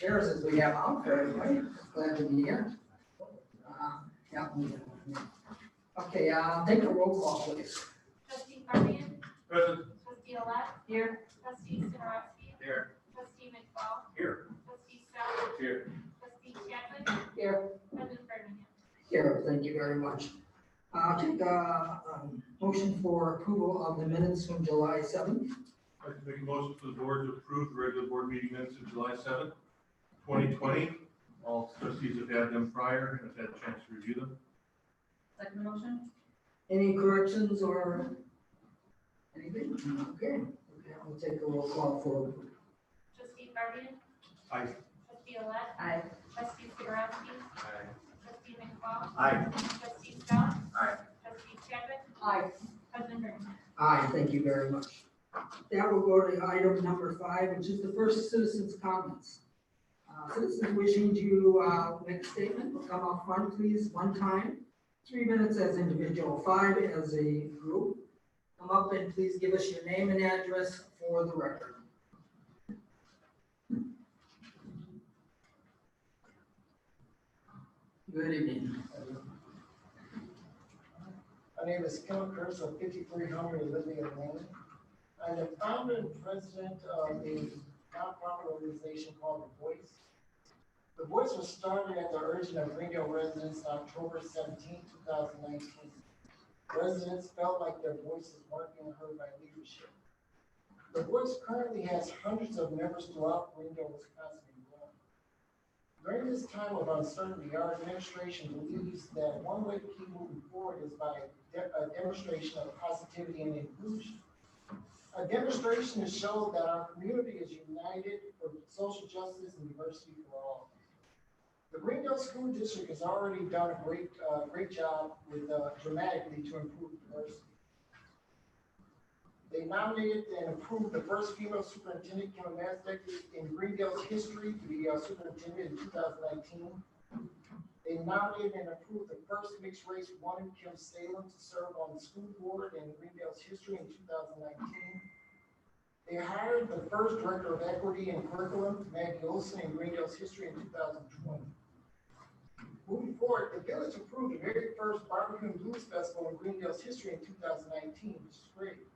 chairs as we have out for everybody. Glad to be here. Yeah. Okay, take a roll call, please. Trustee Carvian. Present. Trustee Alette. Here. Trustee Sidorovsky. Here. Trustee McFall. Here. Trustee Stout. Here. Trustee Chapman. Here. President Birmingham. Here, thank you very much. I'll take a motion for approval of the minutes from July 7th. I'd like to make a motion for the board to approve the regular board meeting minutes of July 7th, 2020. All trustees have had them prior and have had a chance to review them. Second motion? Any corrections or anything? Okay, we'll take a roll call for. Trustee Carvian. Aye. Trustee Alette. Aye. Trustee Sidorovsky. Aye. Trustee McFall. Aye. Trustee Stout. Aye. Trustee Chapman. Aye. President Birmingham. Aye, thank you very much. That will go to item number 5, which is the first citizens' comments. Citizens wishing to make a statement will come up front, please, one time. 3 minutes as individual, 5 as a group. Come up and please give us your name and address for the record. Good evening. My name is Kim Kurtz of 5300 Olivia Lane. I'm the founder and president of a nonprofit organization called The Voice. The Voice was started at the urging of Greendale residents on October 17, 2019. Residents felt like their voices weren't being heard by leadership. The Voice currently has hundreds of members throughout Greendale, Wisconsin, and beyond. During this time of uncertainty, our administration believes that one way to keep moving forward is by a demonstration of positivity and inclusion. A demonstration to show that our community is united for social justice and diversity for all. The Greendale School District has already done a great job with dramatically to improve diversity. They nominated and approved the first female superintendent, Kim Mastek, in Greendale's history to be superintendent in 2019. They nominated and approved the first mixed race woman, Kim Salem, to serve on the school board in Greendale's history in 2019. They hired the first director of equity and curriculum, Maggie Olson, in Greendale's history in 2020. Moving forward, the village approved the very first barbecue and blues festival in Greendale's history in 2019, which is great.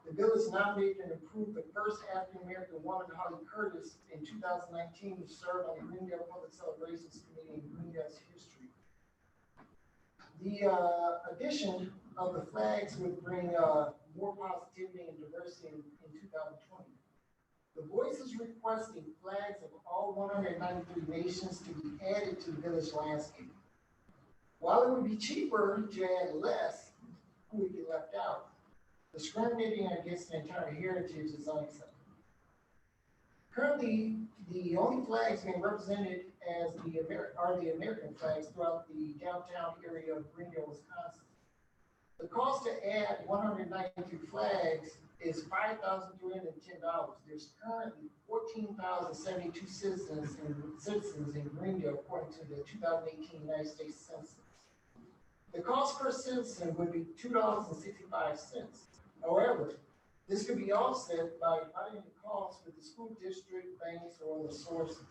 The village nominated and approved the first African-American woman, Holly Curtis, in 2019, to serve on the Greendale Public Celebrations Committee in Greendale's history. The addition of the flags would bring more positivity and diversity in 2020. The Voice is requesting flags of all 193 nations to be added to the village landscape. While it would be cheaper to add less, who would get left out? Discriminating against the entire heritage is unacceptable. Currently, the only flags being represented as are the American flags throughout the downtown area of Greendale, Wisconsin. The cost to add 192 flags is $5,310. There's currently 14,072 citizens in Greendale, according to the 2018 United States Census. The cost per citizen would be $2.65. However, this could be offset by dividing the cost with the school district, banks, or other sources.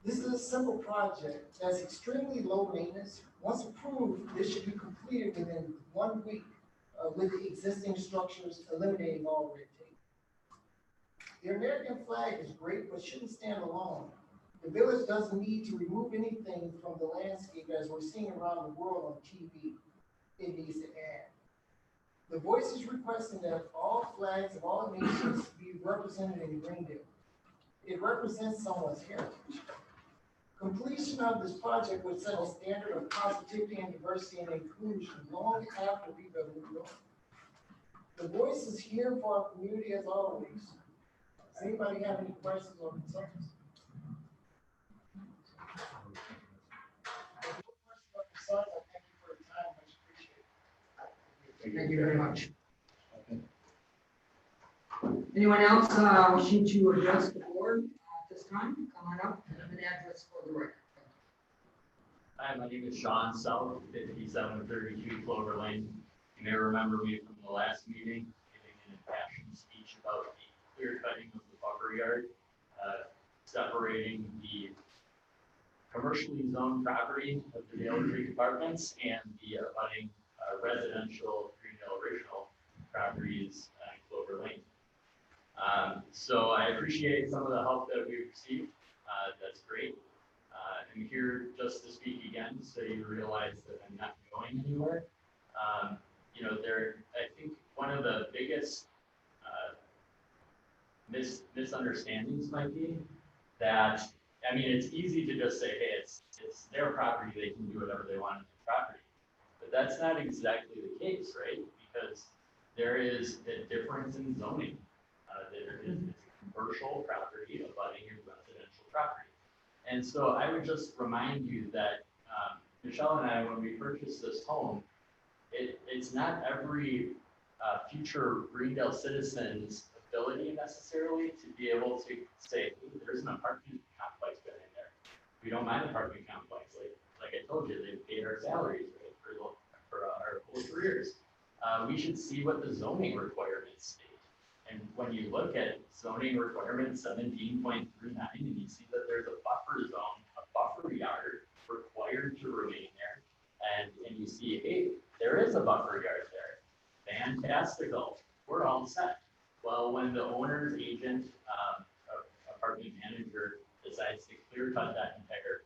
This is a simple project that's extremely low maintenance. Once approved, this should be completed within 1 week with the existing structures, eliminating all red tape. The American flag is great, but shouldn't stand alone. The village doesn't need to remove anything from the landscape as we're seeing around the world on TV. It needs to add. The Voice is requesting that all flags of all nations be represented in Greendale. It represents someone's heritage. Completion of this project would set a standard of positivity and diversity and inclusion long after we go to York. The Voice is here for our community as always. Does anybody have any questions or concerns? Thank you for your time. Much appreciated. Thank you very much. Anyone else wishing to address the board at this time? Come on up and have an address for the record. Hi, my name is Sean South, 5732 Clover Lane. You may remember me from the last meeting, giving an impassioned speech about the clear cutting of the buffer yard. separating the commercially zoned property of the Dale Creek Apartments and the abutting residential Greendale Original properties in Clover Lane. So I appreciate some of the help that we've received. That's great. I'm here just to speak again, so you realize that I'm not going anywhere. You know, I think one of the biggest misunderstandings might be that, I mean, it's easy to just say, hey, it's their property, they can do whatever they want on their property. But that's not exactly the case, right? Because there is a difference in zoning. There is a commercial property abutting your residential property. And so I would just remind you that Michelle and I, when we purchased this home, it's not every future Greendale citizen's ability necessarily to be able to say, hey, there's an apartment complex been in there. We don't mind apartment complex. Like I told you, they paid our salaries, right, for our whole careers. We should see what the zoning requirements state. And when you look at zoning requirements 17.39, and you see that there's a buffer zone, a buffer yard required to remain there, and you see, hey, there is a buffer yard there. Fantastical. We're all set. Well, when the owner's agent, apartment manager, decides to clear cut that entire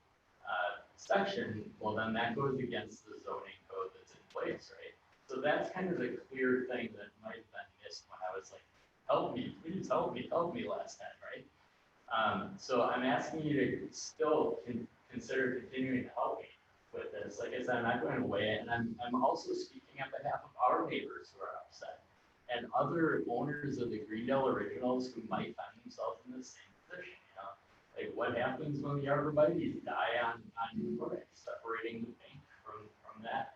section, well, then that goes against the zoning code that's in place, right? So that's kind of the clear thing that might have been missed when I was like, help me, please help me last time, right? So I'm asking you to still consider continuing to help me with this. Like I said, I'm not going away, and I'm also speaking on behalf of our neighbors who are upset and other owners of the Greendale Originals who might find themselves in the same position. You know, like what happens when the arborvitaes die on New York, separating the bank from that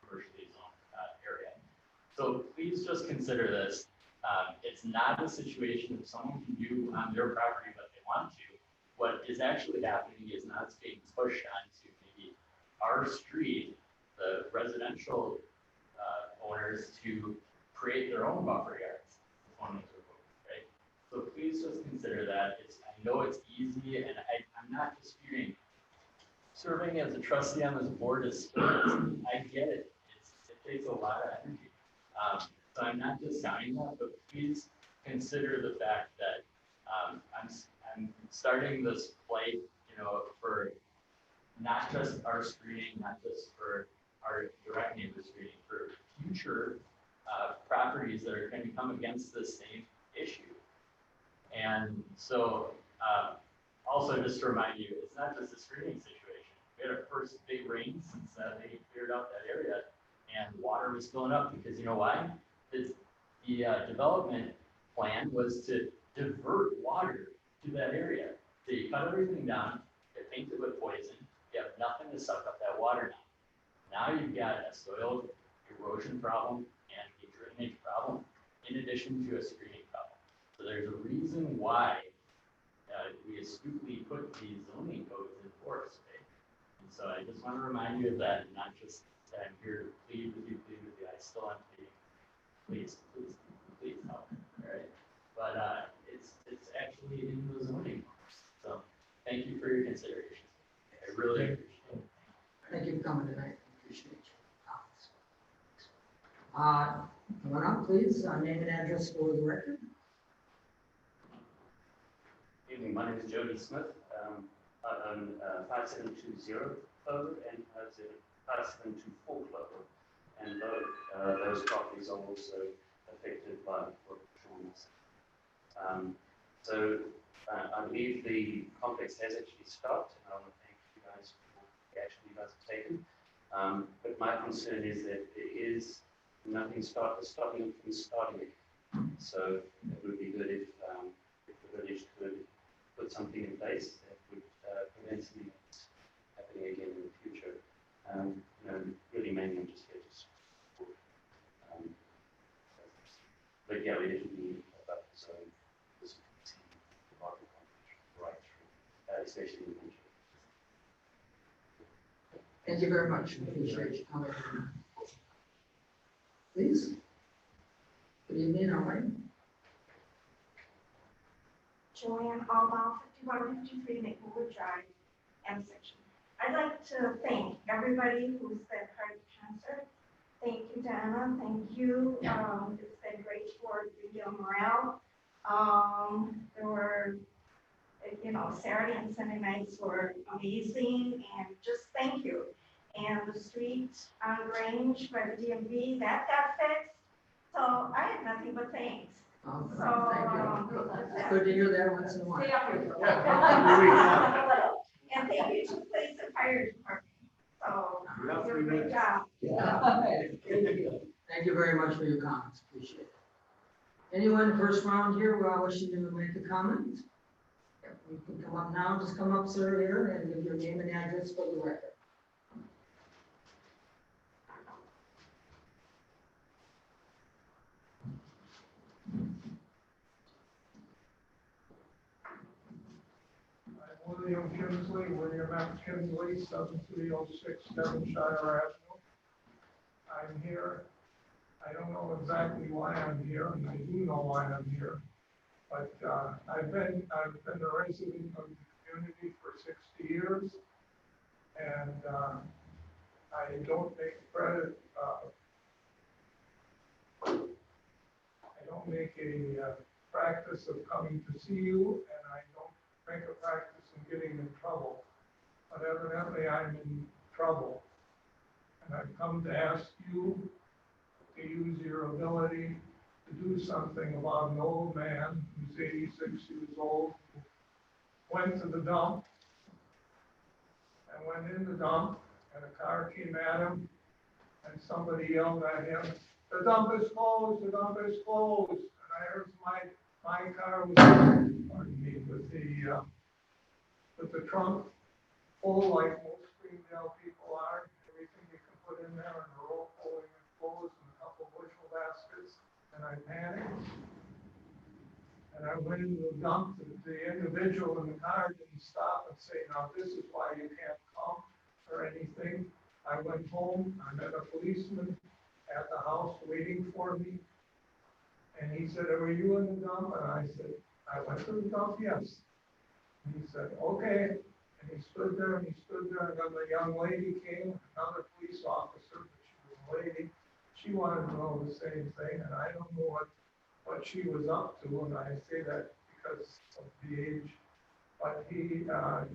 commercially zoned area. So please just consider this. It's not a situation that someone can do on their property what they want to. What is actually happening is now it's being pushed onto maybe our street, the residential owners, to create their own buffer yards, right? So please just consider that. I know it's easy, and I'm not disputing. Serving as a trustee on this board is scary. I get it. It takes a lot of energy. So I'm not discounting that, but please consider the fact that I'm starting this plight, you know, for not just our screening, not just for our direct neighbor screening, for future properties that are going to come against this same issue. And so also just to remind you, it's not just a screening situation. We had our first big rain since they cleared out that area, and water was filling up because you know why? The development plan was to divert water to that area. So you cut everything down, you paint it with poison, you have nothing to suck up that water now. Now you've got a soil erosion problem and a drainage problem, in addition to a screening problem. So there's a reason why we astutely put these zoning codes in force, right? And so I just want to remind you of that, and not just that I'm here to plead with you. I still am pleading. Please help, all right? But it's actually in the zoning codes. So thank you for your consideration. I really appreciate it. Thank you for coming tonight. Appreciate your comments. Come on up, please. Name and address for the record. Evening, my name is Jody Smith. I own 5720 Clover and 5724 Clover, and those properties are also affected by what Sean said. So I believe the complex has actually stopped, and I want to thank you guys for the action you guys have taken. But my concern is that there is nothing stopping it from starting it. So it would be good if the village could put something in place that would prevent something happening again in the future. You know, really mainly I'm just here to support. But yeah, we definitely need about the zone, this right through, especially in the winter. Thank you very much. Appreciate you coming. Please. Good evening, how are you? Joanne Albaugh, 153 Maplewood Drive, M section. I'd like to thank everybody who's been part of the concert. Thank you, Donna. Thank you. It's been great for the morale. There were, Saturday and Sunday nights were amazing, and just thank you. And the street on Grange by the DMV, that got fixed. So I have nothing but thanks. Oh, So, thank you. It's good to hear that once in a while. Stay up here. Yeah. And thank you to the police and fire department. So, You have you did a 3 great minutes. job. Thank you very much for your comments, appreciate it. Anyone first round here wishing to make a comment? You can come up now, just come up, sir, here, and give your name and address for the record. I'm William Kinsley, William F. Kinsley, 7306 Devonshire Avenue. I'm here. I don't know exactly why I'm here, and I do know why I'm here. But I've been a resident of the community for 60 years, and I don't make credit. I don't make a practice of coming to see you, and I don't make a practice in getting in trouble. But evidently I'm in trouble. And I've come to ask you to use your ability to do something about an old man who's 86 years old, who went to the dump and went in the dump, and a car came at him, and somebody yelled at him, "The dump is closed, the dump is closed." And I heard my car was, pardon me, with the trunk full like most Springdale people are, everything you can put in there, and a roll folding and clothes and a couple bushel baskets, and I panicked. And I went into the dump. The individual in the car didn't stop and say, "Now this is why you can't come," or anything. I went home. I met a policeman at the house waiting for me. And he said, "Were you in the dump?" And I said, "I went to the dump, yes." And he said, "Okay." And he stood there and he stood there, and then the young lady came, another police officer, but she was a lady. She wanted to know the same thing, and I don't know what she was up to, and I say that because of the age. But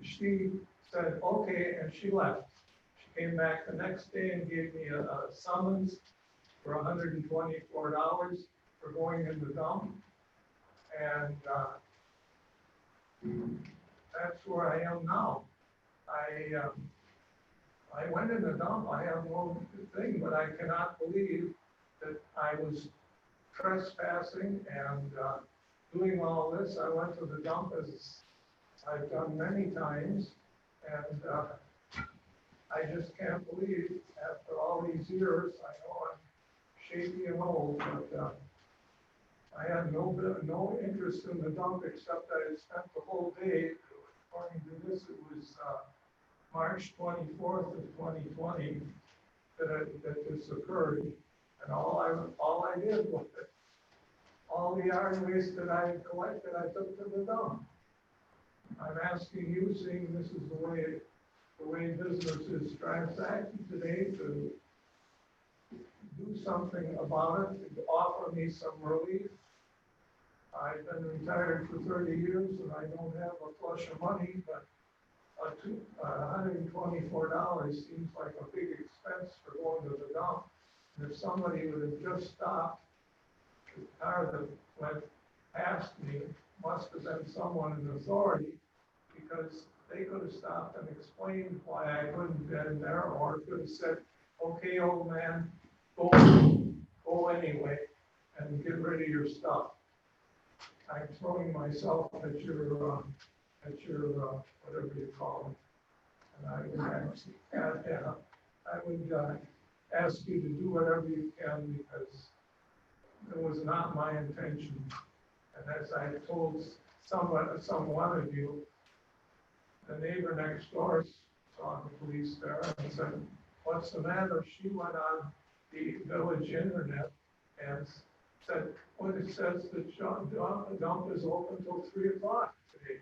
she said, "Okay," and she left. She came back the next day and gave me a summons for $124 for going in the dump. And that's where I am now. I went in the dump. I have no thing, but I cannot believe that I was trespassing and doing all this. I went to the dump, as I've done many times, and I just can't believe after all these years. I know I'm shaky and old, but I had no interest in the dump except that I spent the whole day. According to this, it was March 24th of 2020 that this occurred, and all I did was all the yard waste that I had collected, I took to the dump. I'm asking you, seeing this is the way business is transacted today, to do something about it, to offer me some relief. I've been retired for 30 years and I don't have a flush of money, but $124 seems like a big expense for going to the dump. And if somebody would have just stopped, the car that went past me must have been someone in authority, because they could have stopped and explained why I couldn't get in there, or could have said, "Okay, old man, go anyway and get rid of your stuff." I'm throwing myself at your whatever you call it. And I would ask you to do whatever you can, because it was not my intention. And as I told some one of you, the neighbor next door saw the police there and said, "What's the matter?" She went on the village internet and said, "Well, it says that the dump is open till 3 o'clock today."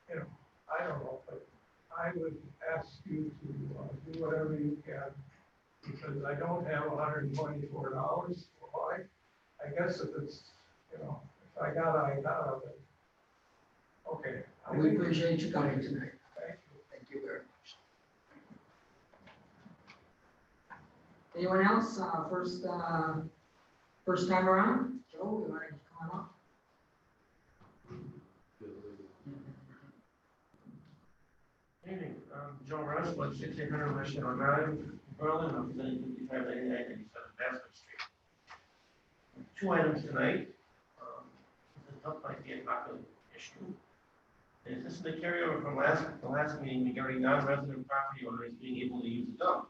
you know, I don't know, but I would ask you to do whatever you can, because I don't have $124. Well, I guess if it's, you know, if I got it. Okay. I We think- appreciate you coming tonight. Thank you. Thank you very much. Anyone else, first time around? Joe, you want to come on up? Evening, Joe Rush, 1600 West Shore Drive, Berlin, I'm presenting 5599 Bassett Street. Two items tonight. This dump might be a popular issue. Is this the carryover from the last meeting regarding non-resident property owners being able to use the dump?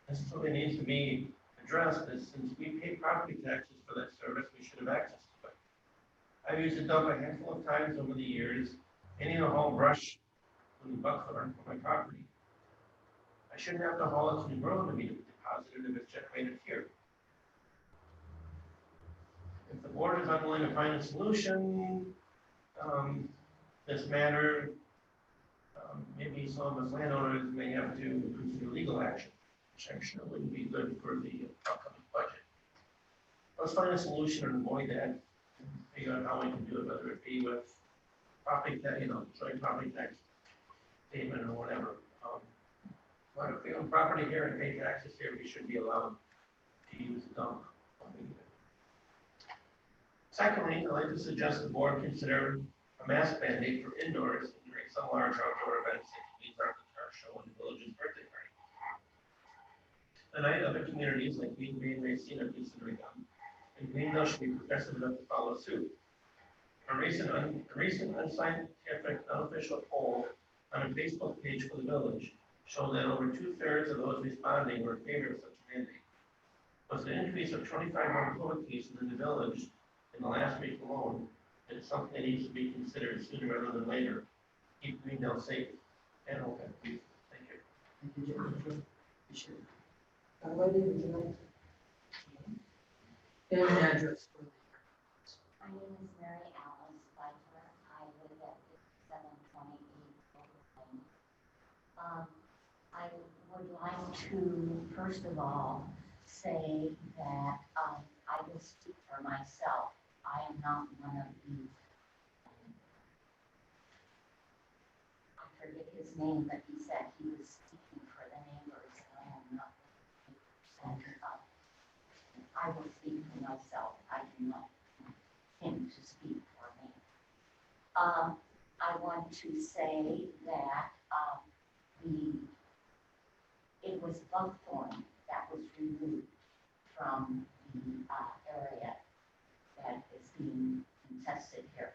This is something that needs to be addressed, as since we pay property taxes for that service, we should have access to it. I've used the dump a handful of times over the years, any to haul brush in Buckthorn for my property. I shouldn't have to haul it to New Berlin to be deposited if it's generated here. If the board is unwilling to find a solution, this matter, maybe some of us landowners may have to consider legal action, which I'm sure wouldn't be good for the upcoming budget. Let's find a solution and avoid that, and figure out how we can do it, whether it be with property tax, joint property tax statement or whatever. But if we own property here and pay taxes here, we should be allowed to use the dump. Secondly, I'd like to suggest the board consider a mask mandate for indoors during some large outdoor events like the Wheat Market Car Show and the Village's birthday party. Tonight, other communities like Wheat Green, Racine are considering them, and Greenville should be progressive enough to follow suit. A recent unscientific, unofficial poll on a Facebook page for the village showed that over 2/3 of those responding were in favor of such a mandate. With an increase of 25 more COVID cases in the village in the last week alone, it's something that needs to be considered sooner rather than later. Keep Greendale safe and open. Thank you. Thank you, Joe. Appreciate it. Lady, would you like to? And an address. My name is Mary Alice Pfeiffer. I live at 5728 Clover Lane. I would like to, first of all, say that I will speak for myself. I am not one of the, I forget his name, but he said he was speaking for the neighbors, and I am not 100% of. I will speak for myself. I do not want him to speak for me. I want to say that it was buckthorn that was removed from the area that is being contested here.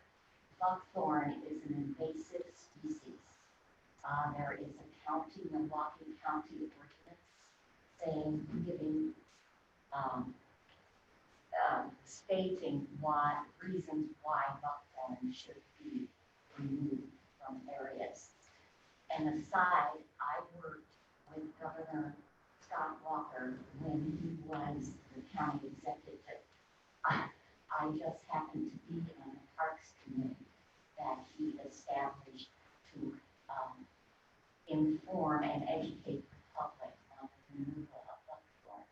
Buckthorn is an invasive species. There is a Milwaukee County ordinance giving stating reasons why buckthorn should be removed from areas. And aside, I worked with Governor Scott Walker when he was the county executive. I just happened to be on the Parks Committee that he established to inform and educate the public on the removal of buckthorn.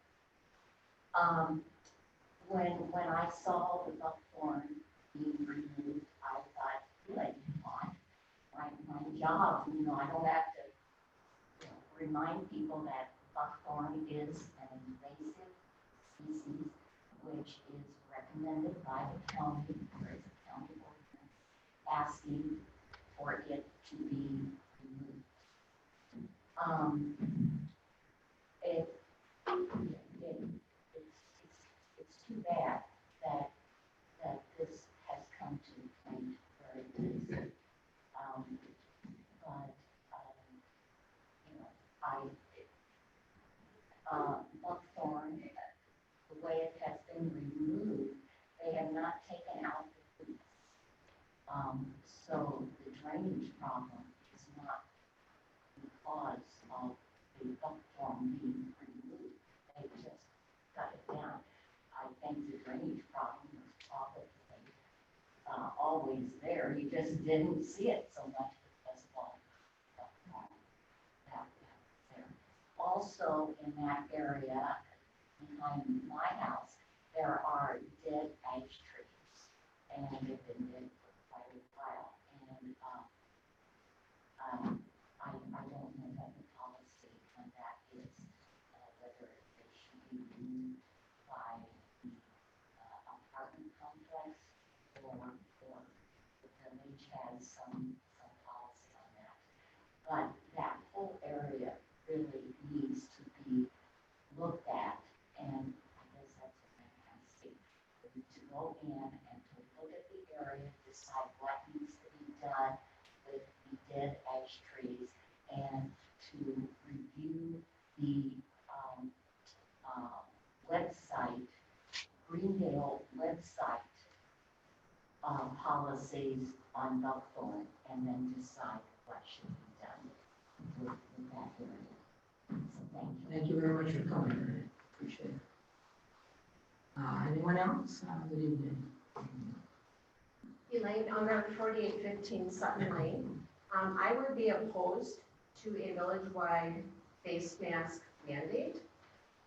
When I saw the buckthorn being removed, I thought, good, my job, I don't have to remind people that buckthorn is an invasive species which is recommended by the county, there is a county ordinance asking for it to be removed. It's too bad that this has come to the point where it is. Buckthorn, the way it has been removed, they have not taken out the roots. So the drainage problem is not because of the buckthorn being removed. They just cut it down. I think the drainage problem was probably always there. You just didn't see it so much because of that there. Also, in that area behind my house, there are dead ash trees, and they've been dead for quite a while. And I don't know what the policy on that is, whether it should be used by the apartment complex or the village has some policy on that. But that whole area really needs to be looked at, and I guess that's what I'm asking. We need to go in and to look at the area, decide what needs to be done with the dead ash trees, and to review the website, Greendale website policies on Buckthorn, and then decide what should be done with that area. So thank you. Thank you very much for coming. Appreciate it. Anyone else? Good evening. Elaine Unger, 4815 Sutton Lane. I would be opposed to a village-wide face mask mandate.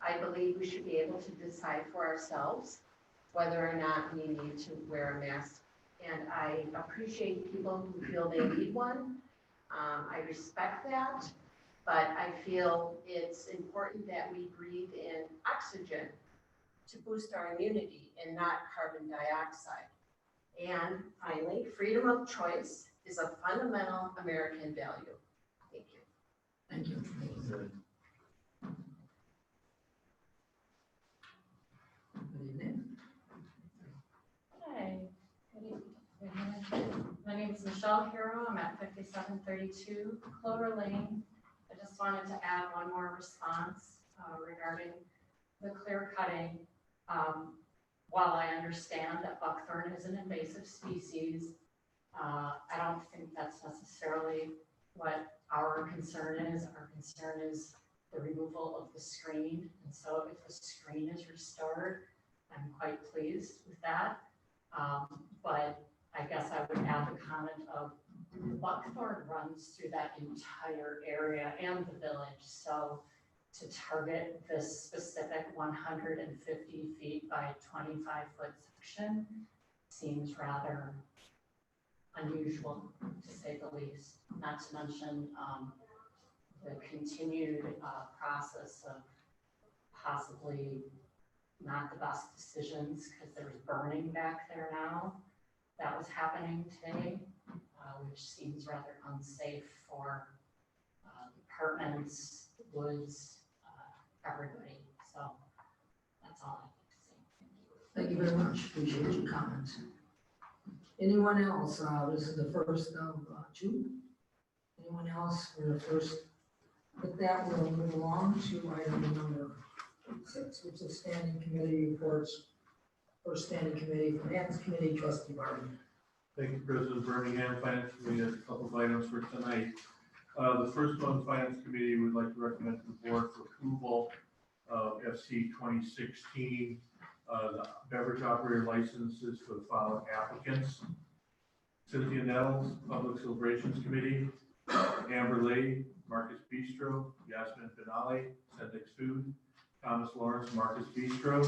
I believe we should be able to decide for ourselves whether or not we need to wear a mask. And I appreciate people who feel they need one. I respect that, but I feel it's important that we breathe in oxygen to boost our immunity and not carbon dioxide. And finally, freedom of choice is a fundamental American value. Thank you. Thank you. Good evening. Hi, good evening. My name is Michelle Hero. I'm at 5732 Clover Lane. I just wanted to add one more response regarding the clear cutting. While I understand that buckthorn is an invasive species, I don't think that's necessarily what our concern is. Our concern is the removal of the screen. And so if the screen is restored, I'm quite pleased with that. But I guess I would add the comment of buckthorn runs through that entire area and the village. So to target this specific 150 feet by 25 foot section seems rather unusual, to say the least. Not to mention the continued process of possibly not the best decisions, because there's burning back there now. That was happening today, which seems rather unsafe for apartments, woods, everybody. So that's all I have to say. Thank you very much. Appreciate your comments. Anyone else? This is the first of two. Anyone else for the first? With that, we'll move along to item number 6, which is standing committee reports. First standing committee, Finance Committee, Trustee Barton. Thank you, President Birmingham. Finance Committee has a couple of items for tonight. The first one, Finance Committee would like to recommend to the board for approval of FC 2016, the beverage operator licenses for the following applicants: Cynthia Nettles, Public Celebrations Committee; Amber Lee, Marcus Bistro; Yasmin Benali, Sendix Food; Thomas Lawrence, Marcus Bistro;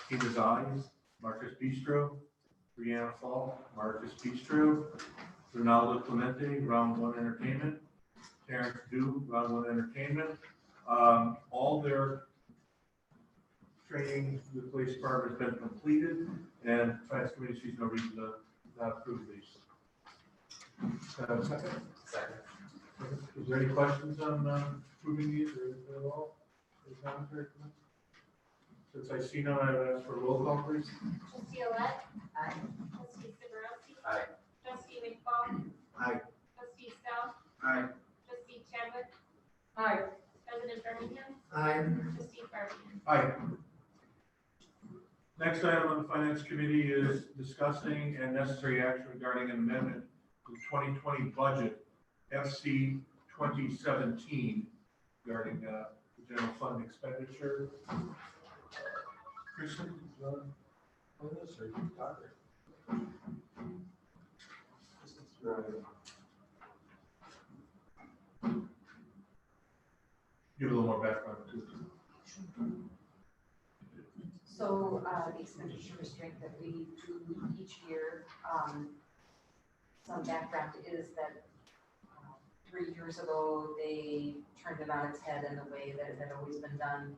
Tina Zais, Marcus Bistro; Brianna Fall, Marcus Bistro; Ronaldo Clemente, Round 1 Entertainment; Terrence Du, Round 1 Entertainment. All their training with the police department has been completed, and Finance Committee sees no reason to not approve these. Second? Second. Is there any questions on approving these or at all? Any commentary? Since I see none, I would ask for a roll call, please. Trustee Alette? Aye. Trustee Siborowski? Aye. Trustee McFall? Aye. Trustee Stout? Aye. Trustee Chadwick? Aye. President Birmingham? Aye. Trustee Barton? Aye. Next item on the Finance Committee is discussing and necessary action regarding an amendment to the 2020 budget, FC 2017, regarding the general fund expenditure. Kristen, on this or you talk? Give a little more background to it. So, the expenditure restraint that we do each year, some background is that 3 years ago, they turned it on its head in the way that it had always been done.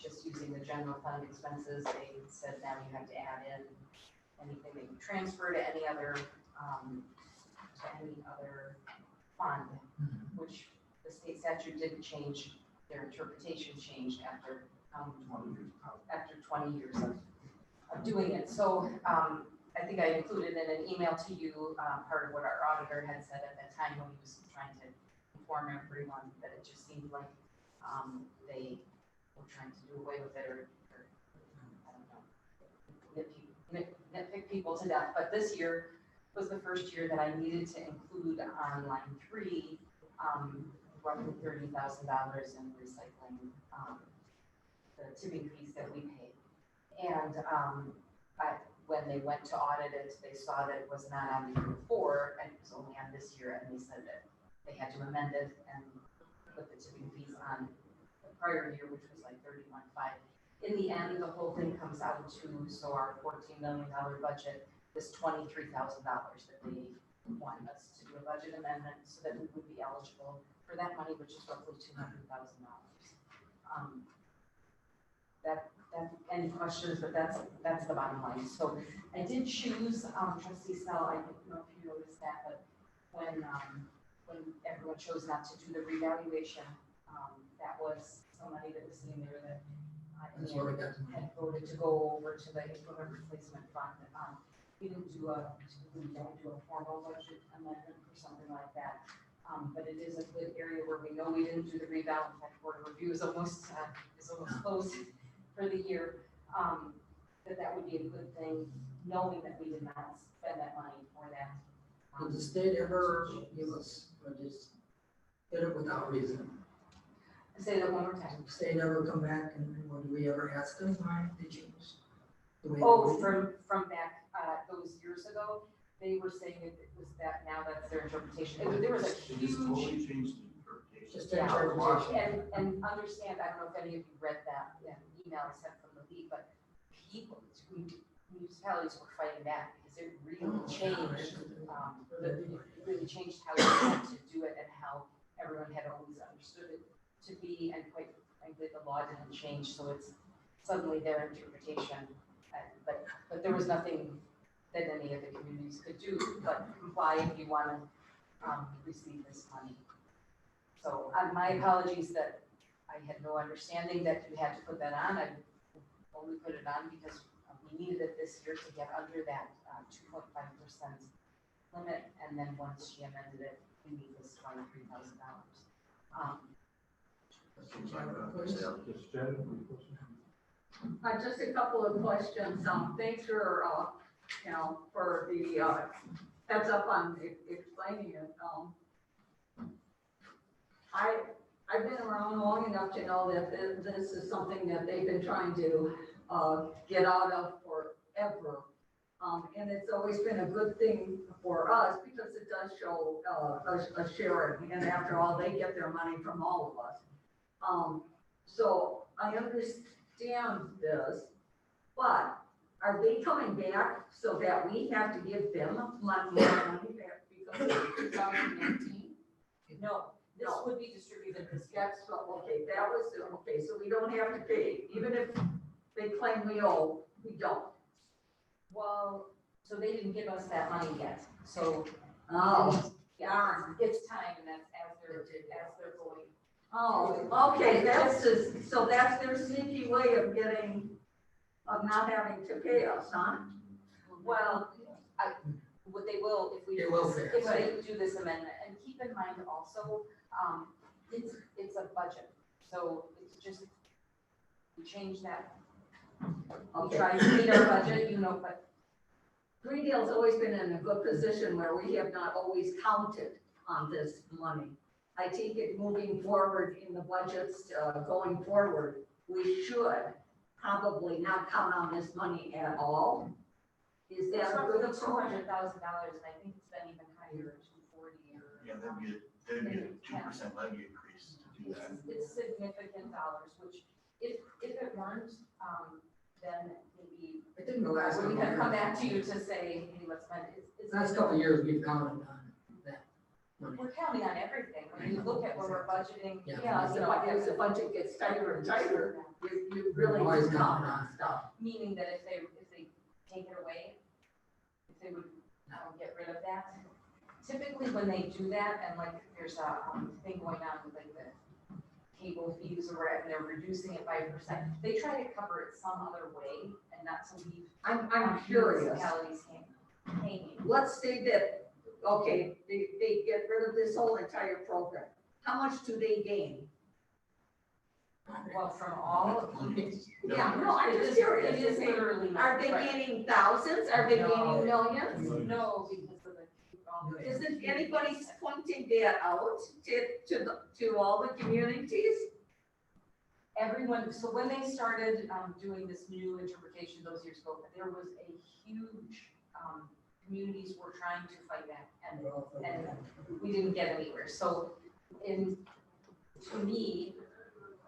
Just using the general fund expenses, they said now you have to add in anything that you transfer to any other fund, which the state statute didn't change, their interpretation changed after 20 years of doing it. So, I think I included in an email to you, part of what our auditor had said at that time when he was trying to inform everyone that it just seemed like, they were trying to do away with it or I don't know, nitpick people to death. But this year was the first year that I needed to include on line 3, roughly $30,000 in recycling, the tipping fees that we pay. And when they went to audit it, they saw that it was not on the year before, and it was only on this year, and they said that they had to amend it and put the tipping fees on the prior year, which was like $31,500. In the end, the whole thing comes out to, so our $14 million budget is $23,000 that they want us to do a budget amendment so that we would be eligible for that money, which is roughly $200,000. Any questions, but that's the bottom line. So I did choose, Trustee Snell, I don't know if you noticed that, but when everyone chose not to do the revaluation, that was some money that was sitting there that had voted to go over to the equipment replacement fund. We didn't do a formal budget amendment or something like that. But it is a good area where we know we didn't do the reval. In fact, board of review is almost closed for the year. That would be a good thing, knowing that we did not spend that money for that. Did the state ever give us, or just did it without reason? Say that one more time. Did the state ever come back and, or do we ever ask them why they changed the way? Oh, from back, those years ago, they were saying it was that, now that's their interpretation. There was a huge. Just their interpretation. And understand, I don't know if any of you read that email I sent from the league, but municipalities were fighting back because it really changed, it really changed how you had to do it and how everyone had always understood it to be, and quite frankly, the law didn't change, so it's suddenly their interpretation. But there was nothing that any of the communities could do but comply if you want to receive this money. So my apologies that I had no understanding that you had to put that on. I only put it on because we needed it this year to get under that 2.5% limit, and then once she amended it, we need this $23,000. Just a couple of questions. Thanks for, for the heads up on explaining it. I've been around long enough to know that this is something that they've been trying to get out of forever. And it's always been a good thing for us because it does show a sharing. And after all, they get their money from all of us. So I understand this, but are they coming back so that we have to give them money back because of 2019? No, this would be distributed this year. That's, okay, that was, okay, so we don't have to pay, even if they claim we owe, we don't. Well, so they didn't give us that money yet, so. Oh, Yeah, it's time, and that's as they're going. oh, okay, that's just, so that's their sneaky way of not having to pay us, huh? Well, what they will, if we They do will this, pay if us. they do this amendment, and keep in mind also, it's a budget, so it's just, we change that. We Okay. try to meet our budget, but Greendale's always been in a good position where we have not always counted on this money. I take it moving forward in the budgets, going forward, we should probably not count on this money at all. Is it's that a roughly good approach? $200,000, and I think it's been even higher, 240 or. Yeah, that'd be a 2% levy increase to do that. It's significant dollars, which if it weren't, then maybe I think the last we couple have of come years- back to you to say, hey, let's spend it. It's Last couple of years, we've counted on that money. We're counting on everything. When you look at where we're budgeting, Yeah. Yeah, you know, as the budget gets tighter and tighter, you really Always count counting on on stuff. meaning that if they take it away, if they would get rid of that. Typically, when they do that, and like there's a thing going on with like the cable fees or whatever, and they're reducing it by 1%, they try to cover it some other way and not to leave I'm curious. municipalities hanging. Let's say that, okay, they get rid of this whole entire program. How much do they gain? Well, from all, Yeah, no, I'm it just is, curious. it is literally. Are they right. gaining thousands? Are they No. gaining millions? No, because of the. Isn't anybody pointing that out to all the communities? Everyone, so when they started doing this new interpretation those years ago, there was a huge, communities were trying to fight back and we didn't get anywhere. So to me,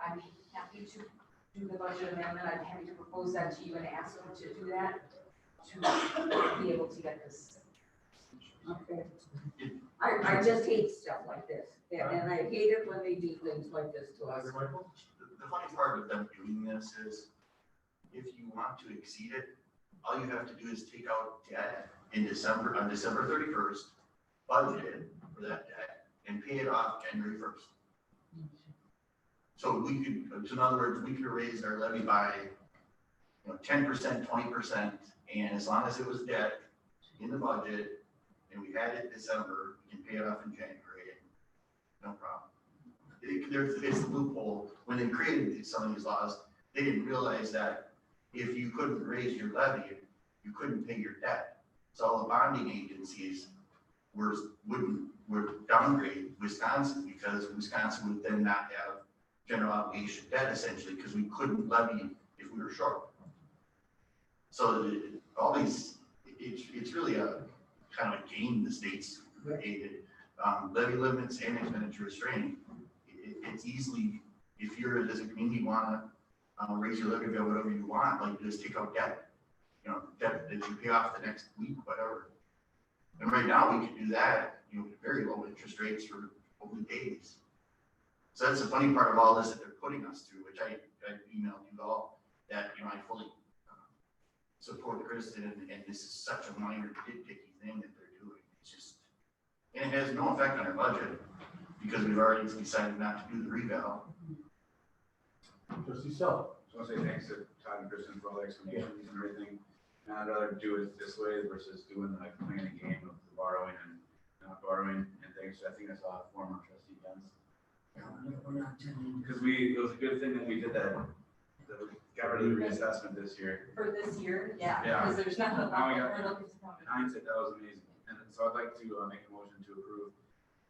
I'm happy to do the budget amendment. I'm happy to propose that to you and ask you to do that to be able to get this. Okay. I just hate stuff like this, and I hate it when they do things like this to us. The funny part with them doing this is, if you want to exceed it, all you have to do is take out debt on December 31st, budget it for that debt, and pay it off January 1st. So we could, so in other words, we could have raised our levy by, 10%, 20%, and as long as it was debt in the budget, and we had it December, we can pay it off in January, no problem. It's a loophole. When they created some of these laws, they didn't realize that if you couldn't raise your levy, you couldn't pay your debt. So all the bonding agencies would downgrade Wisconsin, because Wisconsin would then not have general obligation debt essentially, because we couldn't levy if we were short. So all these, it's really a kind of a game the states created. Levy limits and expenditure restraint. It's easily, if you're as a community wanna raise your levy bill, whatever you want, like just take out debt, debt that you pay off the next week, whatever. And right now we can do that, with very low interest rates for only days. So that's the funny part of all this that they're putting us through, which I emailed you all, that, I fully support Kristen, and this is such a minor nitpicky thing that they're doing. It's just, and it has no effect on our budget, because we've already decided not to do the reval. Trustee Sell. So I want to say thanks to Todd and Kristen for all the explanations and everything. And I'd rather do it this way versus doing like playing a game of the borrowing and not borrowing. And thanks, I think I saw a former trustee Benz. We're not telling. Because it was a good thing that we did that, got rid of the reassessment this year. For this year, yeah, Yeah. because there's not a Now we lot got- of. In hindsight, that was amazing. And so I'd like to make a motion to approve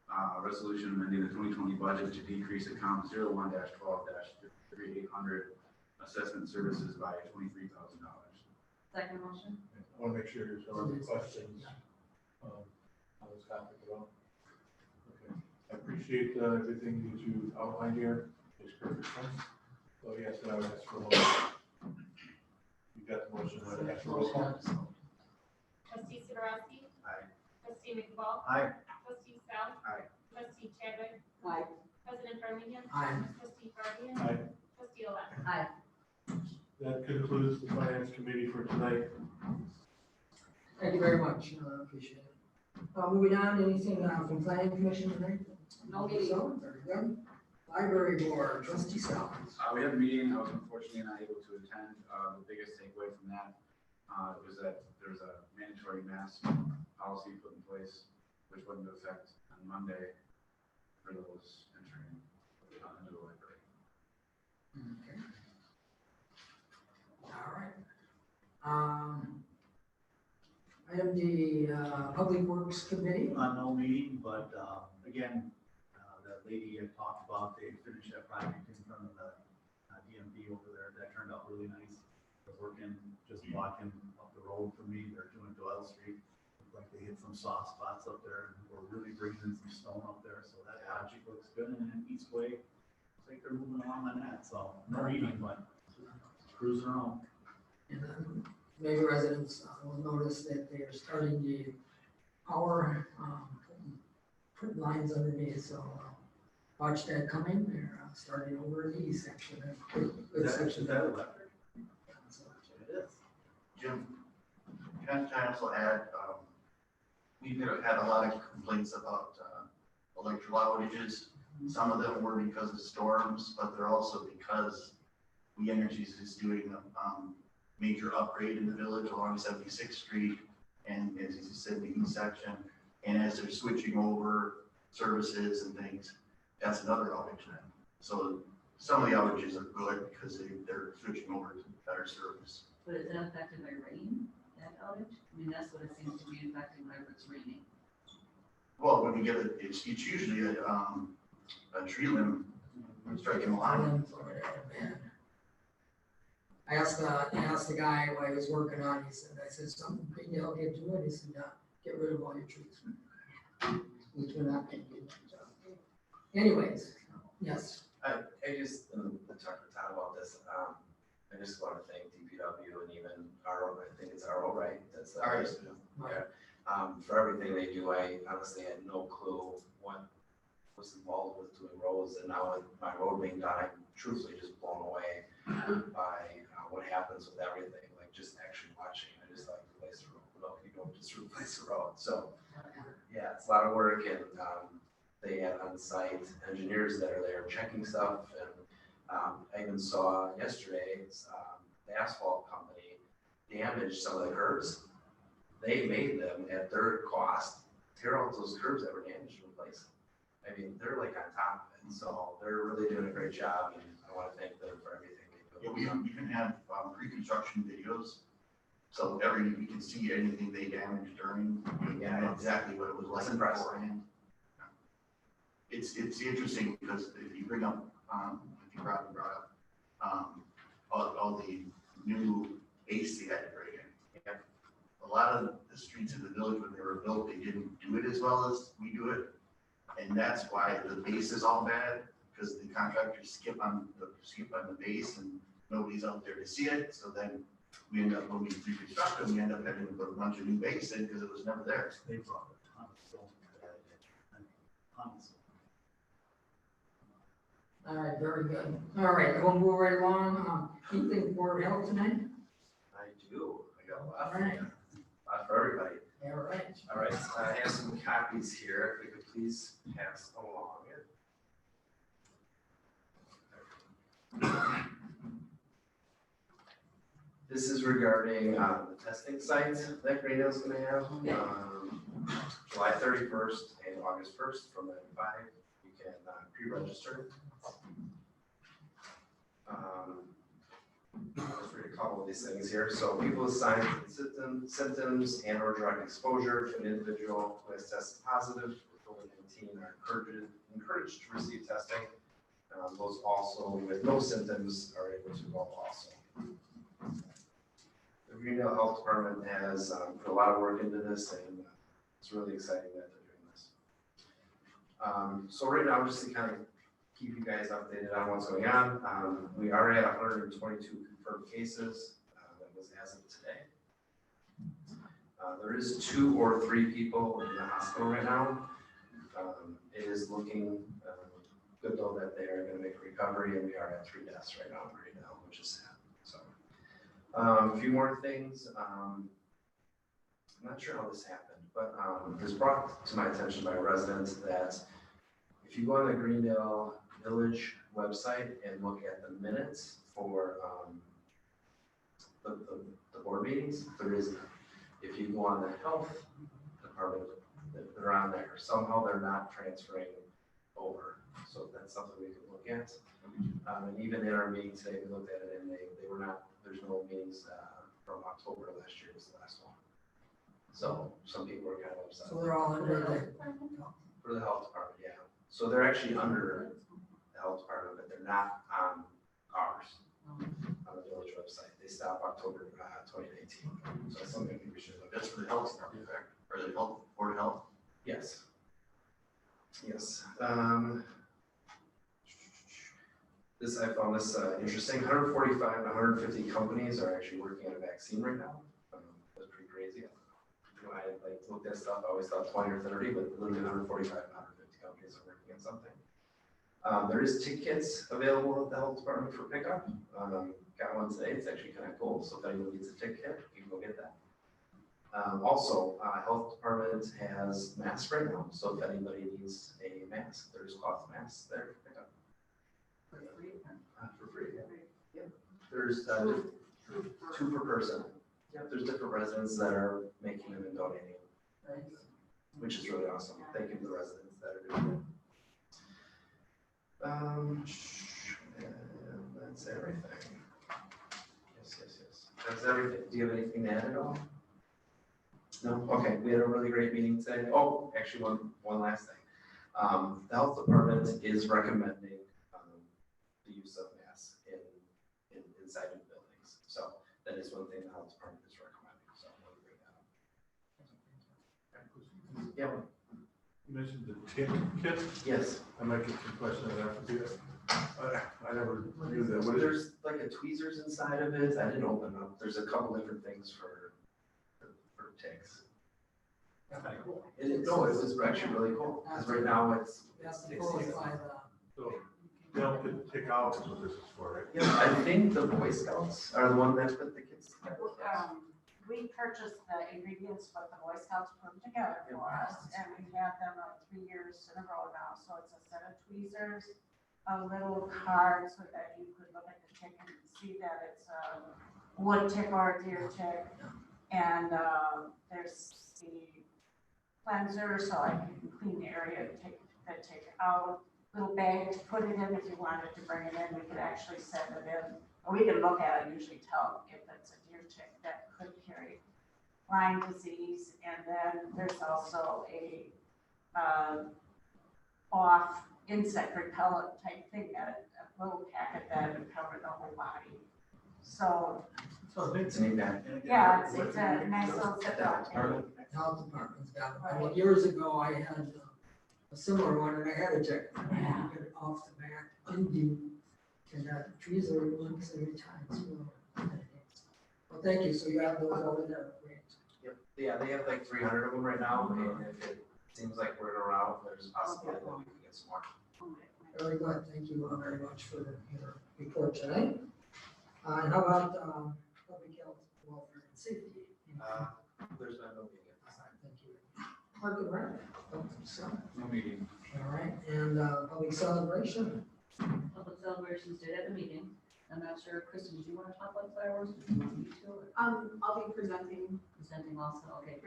a resolution amending the 2020 budget to decrease account 01-12-3800 assessment services by $23,000. Second motion? I want to make sure there's no other questions on this topic at all. Okay, I appreciate everything that you outlined here. Makes perfect sense. So yes, I would ask for a motion. You got the motion, I would ask for a roll call. Trustee Sidorovsky? Aye. Trustee McFall? Aye. Trustee Stout? Aye. Trustee Chadwick? Aye. President Birmingham? Aye. Trustee Fabian? Aye. Trustee Owen? Aye. That concludes the finance committee for tonight. Thank you very much, appreciate it. Moving on, anything from planning commission tonight? No meeting. So, very good. Library board, trustee Sal. We had a meeting. I was unfortunately not able to attend. The biggest takeaway from that was that there's a mandatory mask policy put in place, which went into effect on Monday for those entering into the library. Okay. All right. Item D, Public Works Committee. No meeting, but again, that lady I talked about, they finished that project in front of the DMV over there. That turned out really nice. They're working, just walking up the road from me. They're doing Doyle Street, like they hit some soft spots up there, and we're really bringing in some stone up there, so that project looks good, and then Eastway, I think they're moving along on that, so no reading, but cruising around. And then maybe residents will notice that they are starting the power, putting lines underneath, so watch that coming. They're starting over in the east section. Good section. Is that electric? It is. Jim, can I also add, we've had a lot of complaints about electrical outages. Some of them were because of storms, but they're also because We Energies is doing a major upgrade in the village along 76th Street, and as you said, the east section. And as they're switching over services and things, that's another outage then. So some of the outages are good because they're switching over to better service. But is that affected by rain, that outage? I mean, that's what it seems to be affecting whenever it's raining. Well, when we get it, it's usually a tree limb striking a line. I asked the guy while he was working on it, I said, something Greendale did to it, he said, get rid of all your trees. Which we're not gonna do. Anyways, yes. I just, talked to Todd about this, I just want to thank DPW and even RO, I think it's RO, right? That's the Right. Yeah. For everything they do. I honestly had no clue what was involved with doing roads, and now with my road being done, I'm truthfully just blown away by what happens with everything, like just actually watching. I just like replace the road, no, you don't just replace the road, so. Yeah, it's a lot of work, and they have on-site engineers that are there checking stuff, and I even saw yesterday, the asphalt company damaged some of the curbs. They made them at their cost, tear out those curbs that were damaged and replace them. I mean, they're like on top of it, so they're really doing a great job, and I want to thank them for everything they do. Yeah, we even have pre-construction videos. So we can see anything they damaged during, and know exactly what it was like beforehand. It's interesting because if you bring up, if you brought up, all the new base they had to bring in. Yeah. A lot of the streets in the village, when they were built, they didn't do it as well as we do it. And that's why the base is all bad, because the contractors skip on the base and nobody's out there to see it. So then we end up, when we reconstruct them, we end up having to put a bunch of new base in because it was never there. They brought a ton of stone to that, and tons. All right, very good. All right, we'll move right along. Anything for health tonight? I do. I got a lot. All right. Lot for everybody. All right. All right, I have some copies here. If we could please pass along. This is regarding the testing sites that Greendale's going to have. July 31st and August 1st from 9 to 5. You can pre-register. Let's read a couple of these things here. So people with signs and symptoms and or direct exposure to an individual who has tested positive for COVID-19 are encouraged to receive testing. Those also with no symptoms are able to go also. The Greendale Health Department has put a lot of work into this, and it's really exciting that they're doing this. So right now, just to kind of keep you guys updated on what's going on, we are at 122 confirmed cases. That was as of today. There is 2 or 3 people in the hospital right now. It is looking good though that they are going to make a recovery, and we are at 3 deaths right now, which is sad. So a few more things. I'm not sure how this happened, but it was brought to my attention by a resident that if you go on the Greendale Village website and look at the minutes for the board meetings, there is none. If you go on the health department, they're on there. Somehow they're not transferring over. So that's something we can look at. And even in our meeting today, we looked at it, and they were not, there's no meetings from October last year was the last one. So some people are kind of upset. So they're all under For the health department, yeah. So they're actually under the health department, but they're not on ours, on the village website. They stopped October 2019. So that's something we should look at. That's for the health department, right? or the health, Board of Health? Yes. Yes. This, I found this interesting. 145 to 150 companies are actually working on a vaccine right now. That's pretty crazy. When I like looked at stuff, I always thought 20 or 30, but literally 145 to 150 companies are working on something. There is tick kits available at the health department for pickup. Got one today. It's actually kind of cool. So if anyone needs a tick kit, you can go get that. Also, health department has masks right now. So if anybody needs a mask, there's cloth masks there for pickup. For free? For free, yeah. Yep. There's two per person. Yep, there's different residents that are making them and donating them, which is really awesome. Thank you to the residents that are doing it. And that's everything. Yes. That's everything. Do you have anything to add at all? No? Okay, we had a really great meeting today. Oh, actually, one last thing. The health department is recommending the use of masks inside of buildings. So that is one thing the health department is recommending. So I'm going to bring that up. Yeah. You mentioned the tick kit? Yes. I might get some questions on that for you. I never knew that. What is it? There's like a tweezers inside of it. I didn't open it up. There's a couple different things for ticks. Cool. It is, no, it was actually really cool, because right now it's. That's the tick goal season. by So they'll tick out is what this is for, right? Yeah, I think the Boy Scouts are the one that put the kids together. We purchased the ingredients what the Boy Scouts put together for us, and we've had them 3 years in a row now. So it's a set of tweezers, a little card so that you could look at the tick and see that it's a wood tick or a deer tick. And there's the cleanser, so I can clean the area, take the tick out. Little bag to put it in if you wanted to bring it in. We could actually send it in, or we can look at it and usually tell if it's a deer tick that could carry Lyme disease. And then there's also a off insect repellent type thing, a little packet that would cover the whole body. So It's an impact. yeah, it's a nice little set up. Health department's got it. I mean, years ago, I had a similar one, and I had to check, get it off the back, indeed, and that tweezer once every time, so. Well, thank you, so you have those over there, great. Yep. Yeah, they have like 300 of them right now, and if it seems like we're in a route, there's a possibility that we can get some more. Very good, thank you very much for your report tonight. And how about, public health, welfare, and safety? There's been no meeting at this time. Thank you. Park and Rec, No meeting. all right, and, public celebration. Public celebrations did have a meeting. I'm not sure, Kristen, did you want to talk about fireworks? Did you want me to? I'll be presenting. Presenting also, okay.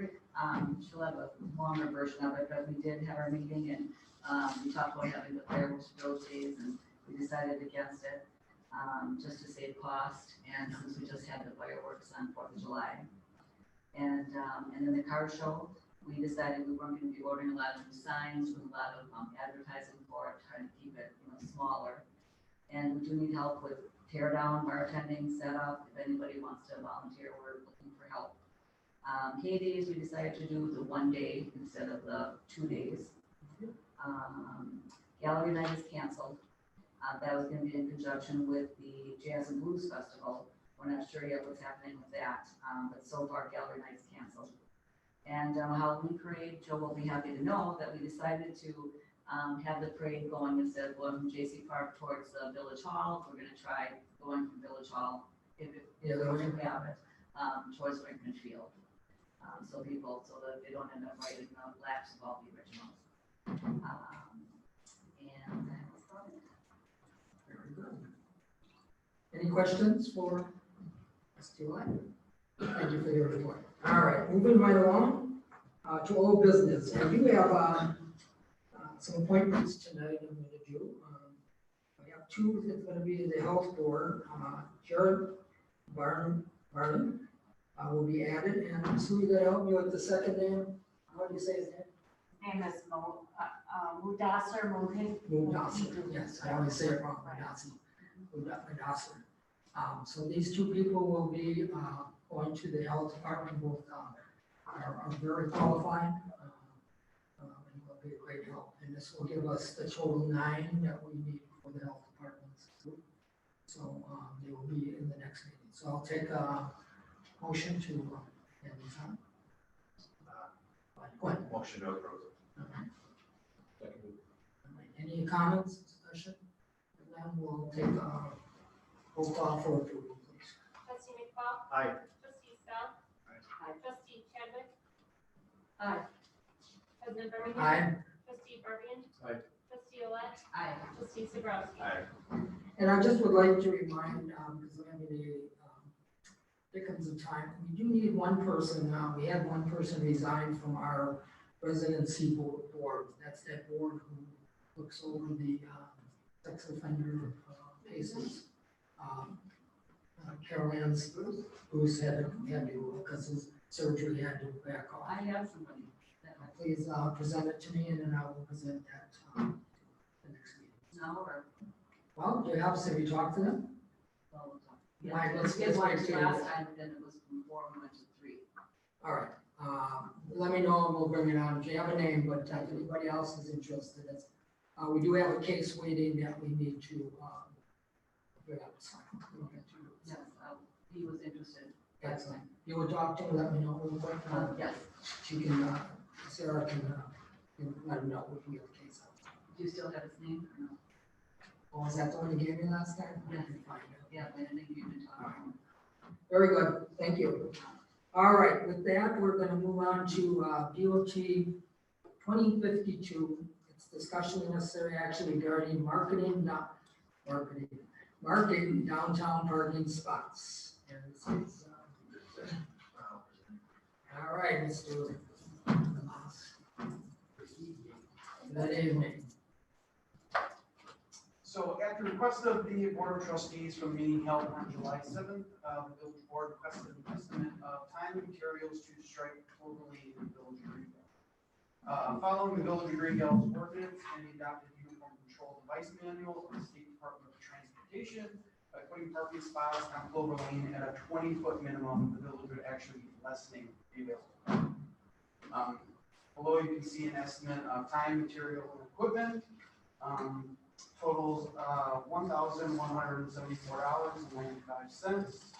She'll have a longer version of it, but we did have our meeting and, we talked about having the fireworks for those days and we decided against it, just to save cost. And since we just had the fireworks on 4th of July. And then the car show, we decided we weren't going to be ordering a lot of new signs with a lot of advertising for it, trying to keep it, smaller. And we do need help with tear down, bartending, setup. If anybody wants to volunteer, we're looking for help. Hades, we decided to do the 1 day instead of the 2 days. Gallery night is canceled. That was going to be in conjunction with the Jazz and Blues Festival. We're not sure yet what's happening with that, but so far gallery night's canceled. And Halloween parade, Joe will be happy to know that we decided to have the parade going instead of going from JC Park towards Village Hall. We're going to try going from Village Hall, if we can have it, towards Brinkman Field. So that they don't end up writing the laps of all the originals. And that was about it. Very good. Any questions for STY? Thank you for your report. All right, moving right along to old business. And you have some appointments tonight I'm going to do. We have two that's going to be the health board. Jared Barnum will be added. And Sue, you got to help me with the second name. How do you say his name? Name is Mudassar Muhin. Mudassar, yes, I always say it wrong, Mudassar. So these two people will be going to the health department, both are very qualified. And will be a great help. And this will give us the total 9 that we need for the health departments. So they will be in the next meeting. So I'll take a motion to end this on. Go ahead. Motion to approve. Any comments, discussion? And then we'll take a roll call for approval, please. Trustee McFall? Aye. Trustee Snell? Aye. Trustee Chadwick? Aye. President Bermingham? Aye. Trustee Bergen? Aye. Trustee Olet? Aye. Trustee Sabrowski? Aye. And I just would like to remind, because I'm having a thickens of time, we do need one person now. We had one person resign from our residency board. That's that board who looks over the sex offender cases. Carol Ann Bruce had to, because his surgery had to back off. I have somebody. Please present it to me and then I will present that the next meeting. No, or, Well, do you have you talked to them? well, Yeah, let's get one wait till- last time, but then it was from 4 and went to 3. All right, let me know and we'll bring it on. If you have a name, but if anybody else is interested, it's, we do have a case waiting that we need to, figure out. So, we'll get to it. Yes, he was interested. Excellent. You will talk to him, let me know real quick. Yes. She can, Sarah can let him know we can get the case out. Do you still have his name or no? Oh, was that the one you gave me last time? I Yeah. can find it. Yeah, I think you've been talking. Very good, thank you. All right, with that, we're gonna move on to DOT 2052. It's discussion and necessary action regarding marketing downtown parking spots. And this is, all right, Mr. Good evening. So at the request of the Board of Trustees from meeting held on July 7th, the village board requested an estimate of time and materials to strike Clover Lane in Village of Greenville. Following the Village of Greenville's ordinance and the adopted uniform control device manual of the State Department of Transportation, by putting parking spots on Clover Lane at a 20-foot minimum, the village would actually be lessening the available. Below you can see an estimate of time, material, and equipment. Totals $1,174.95.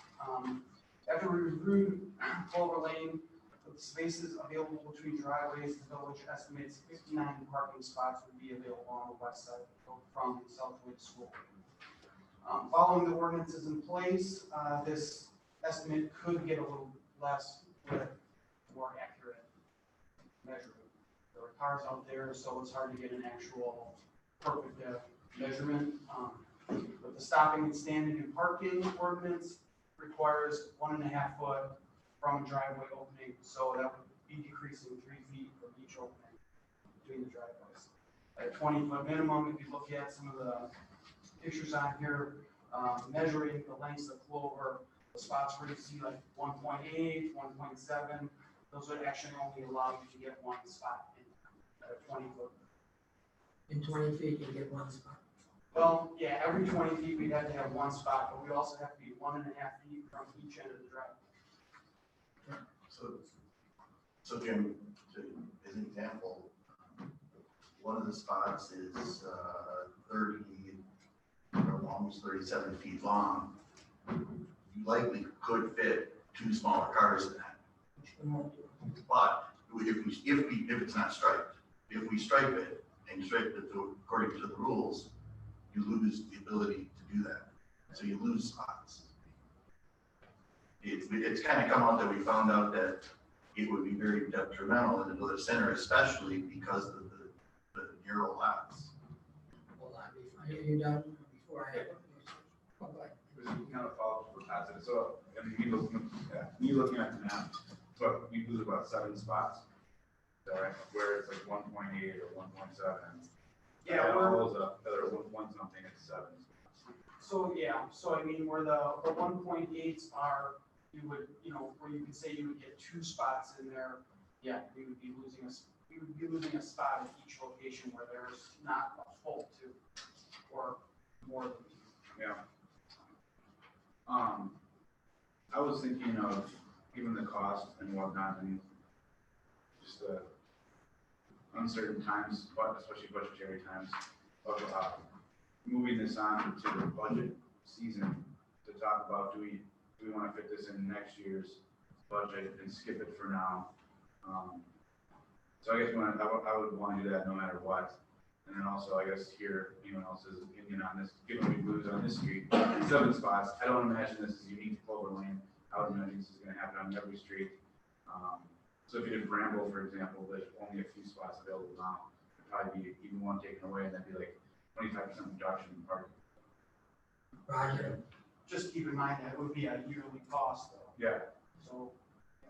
After we reviewed Clover Lane, with the spaces available between driveways, the village estimates 59 parking spots would be available on the west side from Southwood School. Following the ordinances in place, this estimate could get a little less with more accurate measurement. There are cars out there, so it's hard to get an actual perfect measurement. But the stopping and standing and parking ordinance requires 1.5 foot from a driveway opening, so that would be decreasing 3 feet from each opening between the driveways. At 20-foot minimum, if you look at some of the pictures on here, measuring the lengths of Clover, the spots where you see like 1.8, 1.7, those would actually only allow you to get one spot in at a 20-foot. In 20 feet, you get one spot. Well, yeah, every 20 feet we'd have to have one spot, but we also have to be 1.5 feet from each end of the driveway. So Jim, as an example, one of the spots is 30, or almost 37 feet long. You likely could fit 2 smaller cars in that. But if it's not striped, if we stripe it and stripe it according to the rules, you lose the ability to do that. So you lose spots. It's kind of come out that we found out that it would be very detrimental in the village center, especially because of the narrow lots. Hold on, are you done before I? Kind of follow up what Todd said. So, I mean, me looking at the map, so we lose about 7 spots. Is that right? Where it's like 1.8 or 1.7. Yeah, all those up, that are 1 something, it's 7. So yeah, so I mean, where the 1.8s are, you would, where you could say you would get 2 spots in there, yeah, we would be losing a spot at each location where there's not a full 2 or more than 2. Yeah. I was thinking of, given the cost and whatnot, and just uncertain times, but especially budgetary times, of moving this on to the budget season to talk about, do we want to fit this in next year's budget and skip it for now? So I guess I would want to do that no matter what. And then also, I guess, hear anyone else's opinion on this, given we lose on this street, 7 spots. I don't imagine this is unique to Clover Lane. I would imagine this is going to happen on every street. So if you did Bramble, for example, there's only a few spots available now. It'd probably be even one taken away, and that'd be like 25% reduction in parking. Roger. Just keep in mind that would be a yearly cost though. Yeah. So,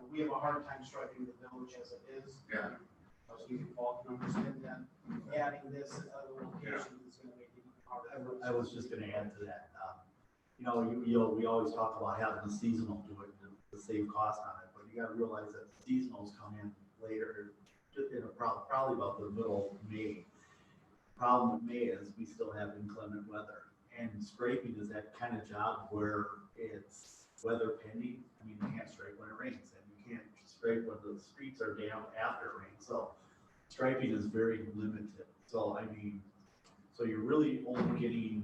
we have a hard time striping the village as it is. Yeah. So you can bulk numbers in, then adding this at other locations is gonna make it even harder. I was just gonna add to that. You know, we always talk about having a seasonal do it to save cost on it, but you gotta realize that seasonals come in later, just in probably about the middle of May. Problem with May is we still have inclement weather, and scraping is that kind of job where it's weather pending. I mean, you can't scrape when it rains, and you can't scrape when the streets are damp after it rains. So striping is very limited. So I mean, so you're really only getting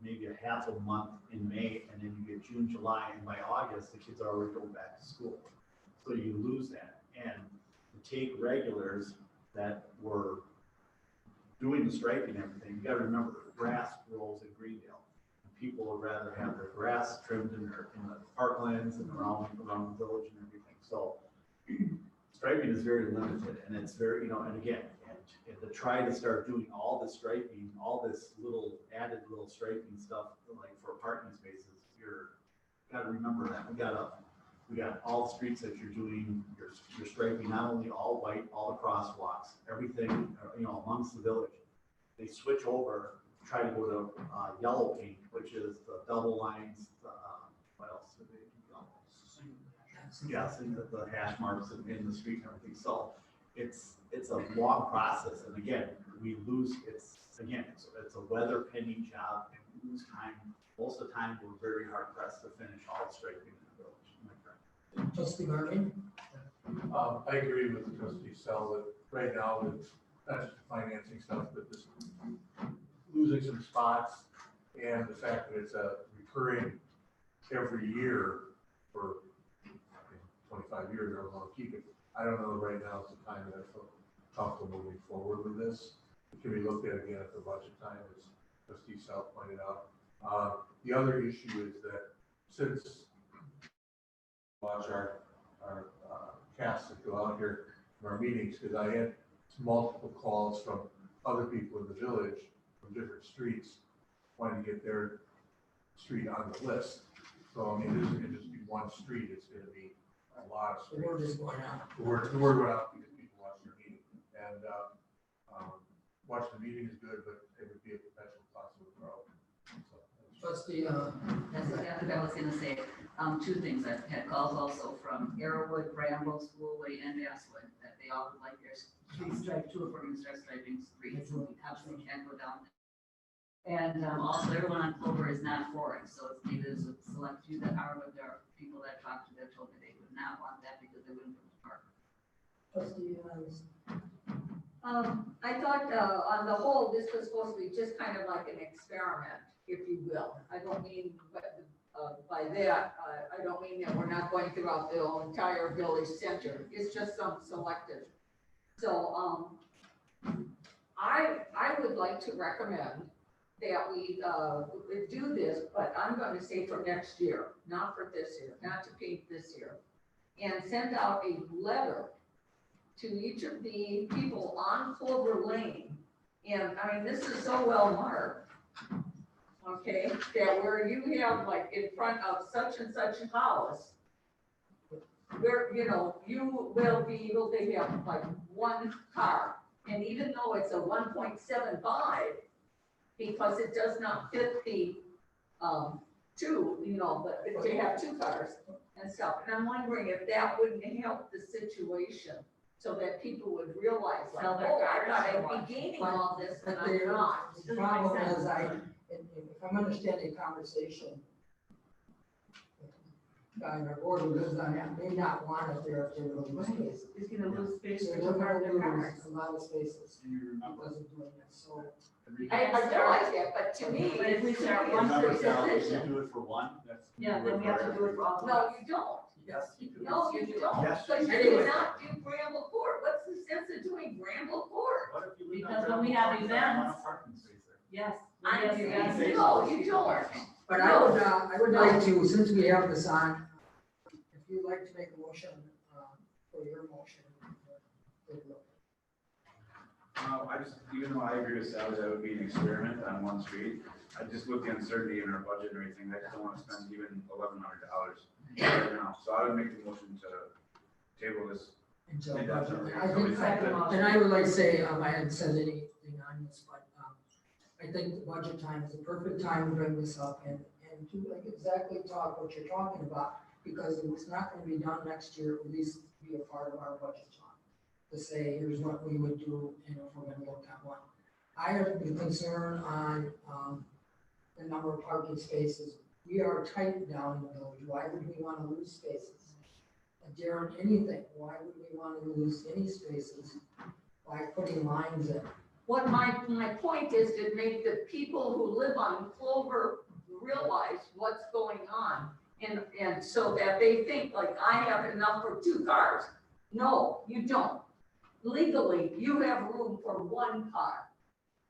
maybe a half a month in May, and then you get June, July, and by August, the kids are already going back to school. So you lose that. And to take regulars that were doing the striping and everything, you gotta remember, grass grows in Greendale. People would rather have their grass trimmed in the parklands and around the village and everything. So striping is very limited, and it's very, and again, and to try to start doing all this striping, all this added little striping stuff, like for parking spaces, gotta remember that we got all the streets that you're doing, you're striping not only all white, all the crosswalks, everything, amongst the village. They switch over, try to go to yellow paint, which is the double lines, what else do they do? Yeah, the hash marks in the street and everything. So it's a long process, and again, we lose. It's a weather pending job, and we lose time. Most of the time, we're very hard pressed to finish all the striping in the village. Am I correct? Trustee Marvin? I agree with Trustee Sell that right now, with not just the financing stuff, but just losing some spots and the fact that it's a recurring every year for 25 years, I want to keep it. I don't know right now is the time that I feel comfortable moving forward with this. It can be looked at again at the budget time, as Trustee South pointed out. The other issue is that since watch our casts that go out here in our meetings, because I had multiple calls from other people in the village from different streets wanting to get their street on the list. So I mean, this isn't just be one street; it's going to be a lot of streets. The word is going out. The word went out because people watch your meeting, and watching the meeting is good, but it would be a potential possible growth. Trustee, That's exactly what I was gonna say. 2 things. I've had calls also from Arrowwood, Bramble, Schoolway, and Basswood, that they all would like their streets striped too, if we're gonna start striping streets, we absolutely can't go down. And also, everyone on Clover is not for it, so it's maybe there's a select few that are, but there are people that talked to that told me they would not want that because they wouldn't put the park. Trustee, I thought, on the whole, this was supposed to be just kind of like an experiment, if you will. I don't mean, by that, I don't mean that we're not going throughout the entire village center. It's just some selected. So, I would like to recommend that we do this, but I'm going to say for next year, not for this year, not to paint this year. And send out a letter to each of the people on Clover Lane. And I mean, this is so well marked, okay, that where you have like in front of such and such a house, where, you will be able to have like 1 car. And even though it's a 1.75, because it does not fit the 2, but they have 2 cars and stuff. And I'm wondering if that wouldn't help the situation, so that people would realize, like, Sell their oh, I thought cars. I'd be gaining all this, but but I'm not. the problem is, if I'm understanding the conversation, guy in our board who lives on that may not want it there if they're gonna lose space. He's gonna lose space They're for gonna their cars. lose a lot of spaces because of doing that, so. I realize that, but to me, But if we start one Remember, person, Sal, if you do it for one, that's. yeah, then we have to do it for all. no, you don't. Yes, you do. No, you don't, Yes. because you Anyway. do not do Bramble Court. What's the sense of doing Bramble Court? What if you leave Because out when we there have and there's not events- a parking space there? Yes. I'm Yes, saying, yes. no, you don't. But I would like to, since we have this on, if you'd like to make a motion, for your motion. take a look. I just, even though I agree with Sally, that would be an experiment on one street, I just with the uncertainty in our budget and everything, I just don't wanna spend even $1,100 right now. So I would make the motion to table this. Until indefinitely. budget. I Until we think, find that- and I would like to say, I hadn't said anything on this, but, I think the budget time is the perfect time to bring this up and to like exactly talk what you're talking about, because it was not gonna be done next year, at least be a part of our budget talk. To say, here's what we would do, if we're gonna look at one. I have been concerned on, the number of parking spaces. We are tight down in the village, why would we wanna lose spaces? During anything, why would we wanna lose any spaces by putting lines in? What my point is to make the people who live on Clover realize what's going on. And so that they think like, I have enough for 2 cars. No, you don't. Legally, you have room for 1 car.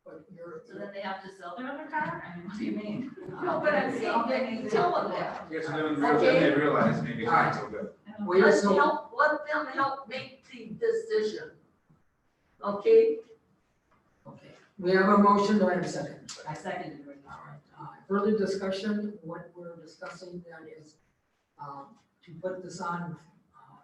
But you're. So then they have to sell their other car? I mean, what do you mean? No, but I'm saying that you tell them that. Yeah, so then they realize maybe it's not so good. Let them help make the decision. Okay? Okay, we have a motion, do I have a second? I seconded it. All right, further discussion, what we're discussing then is, to put this on,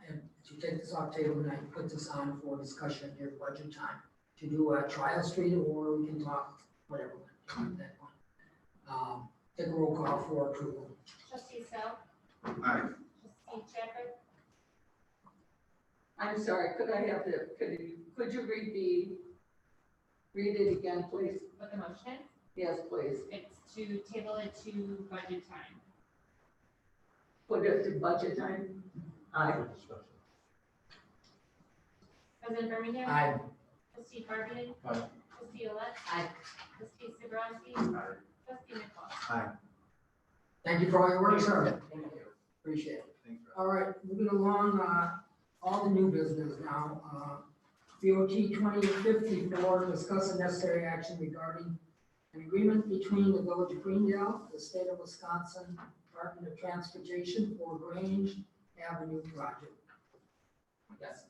and to take this off table tonight, put this on for discussion here, budget time, to do a trial street, or we can talk, whatever, on that one. Take a roll call for approval. Trustee Sal, Aye. trustee Chadwick, I'm sorry, could you read it again, please? with the motion, Yes, please. it's to table it to budget time. Put it to budget time. Aye. President Birmingham. Aye. Trustee Barbian. Aye. Trustee Alette. Aye. Trustee Sabrowski. Aye. Trustee Nichols. Aye. Thank you for all your work, sir. Thank you. Appreciate it. Thanks, Rob. All right, moving along, all the new business now. BOT 2054, discuss the necessary action regarding an agreement between the Village of Greendale, the State of Wisconsin Department of Transportation for Grange Avenue project. Yes.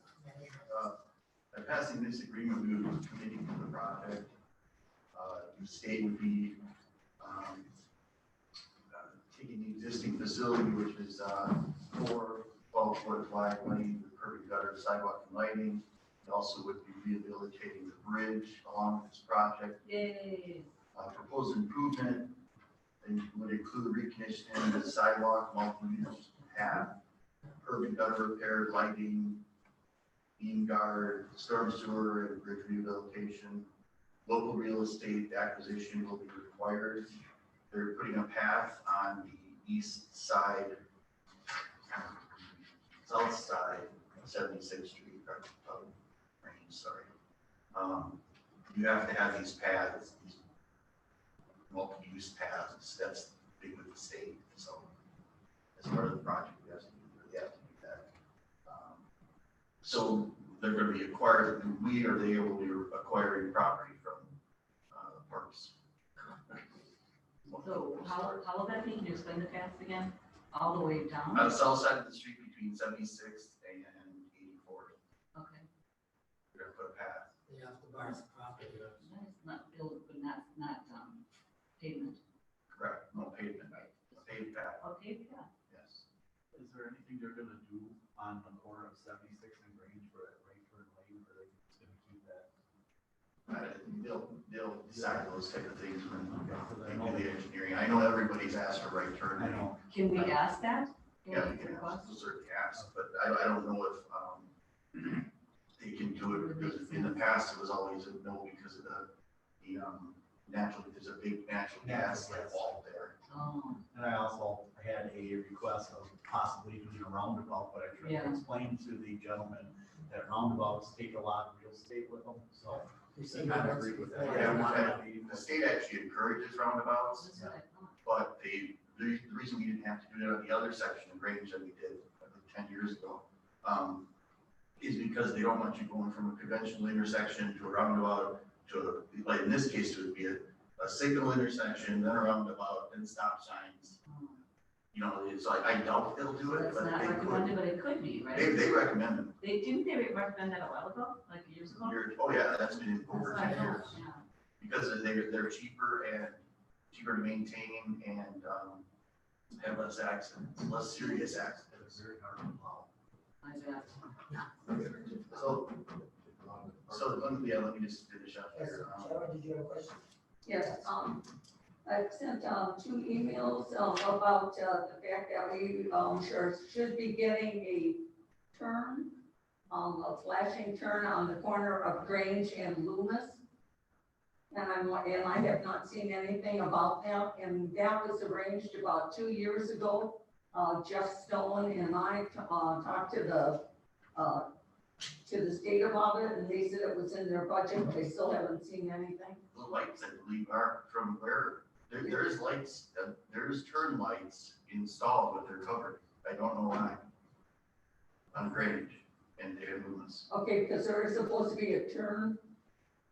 By passing this agreement, we would be committing to the project. The state would be taking the existing facility, which is 4 12-foot wide lane with curved gutter, sidewalk and lighting. It also would be rehabilitating the bridge along with this project. Yay. Proposed improvement would include reconditioning of the sidewalk, multi-use path, curb and gutter repair, lighting, beam guard, storm sewer, and bridge rehabilitation. Local real estate acquisition will be required. They're putting a path on the east side, south side of 76th Street, sorry. You have to have these paths, these multi-use paths, that's big with the state, so as part of the project, we have to do that. So they're gonna be acquired, we are they able to acquiring property from parks. So how will that be? Can you explain the path again? All the way down? On the south side of the street between 76th and 84th, Okay. we're gonna put a path. You have to buy some property. Nice, not built, but not pavement. Correct, no pavement, a paved path, Okay, yeah. yes. Is there anything they're gonna do on the corner of 76 and Grange for that right turn lane, or they just gonna keep that? They'll decide those type of things when they do the engineering. I know everybody's asked for right turn. I know. Can we ask that? Yeah, we can certainly ask, but I don't know if, they can do it, because in the past, it was always a no because of the naturally, there's a big natural gas like wall there. Oh, And I also had a request of possibly doing a roundabout, but I tried Yeah. to explain to the gentleman that roundabouts take a lot of real estate with them, so. You I see kind of that's- agree with that. Yeah, the state actually encourages roundabouts, that's what I thought. but the reason we didn't have to do it on the other section of Grange that we did, I think, 10 years ago, is because they don't want you going from a conventional intersection to a roundabout to, like in this case, it would be a signal intersection, then a roundabout, then stop signs. You know, it's like, I doubt they'll do it, That's but not they recommended, could. but it could be, right? They recommend them. Didn't they recommend that a while ago, like years ago? Oh yeah, that's been over That's what I 10 years. thought, yeah. Because they're cheaper to maintain and, have less accidents, less serious accidents. I bet. Let me just finish up here. Sharon, did you have a question? Yes, I've sent, 2 emails, about, the fact that we, should be getting a turn, a flashing turn on the corner of Grange and Loomis. And I have not seen anything about that, and that was arranged about 2 years ago. Jeff Stone and I, talked to the state about it, and they said it was in their budget, but they still haven't seen anything. The lights, I believe, are from where, there's lights, there's turn lights installed, but they're covered. I don't know why. On Grange and Loomis. Okay, because there is supposed to be a turn,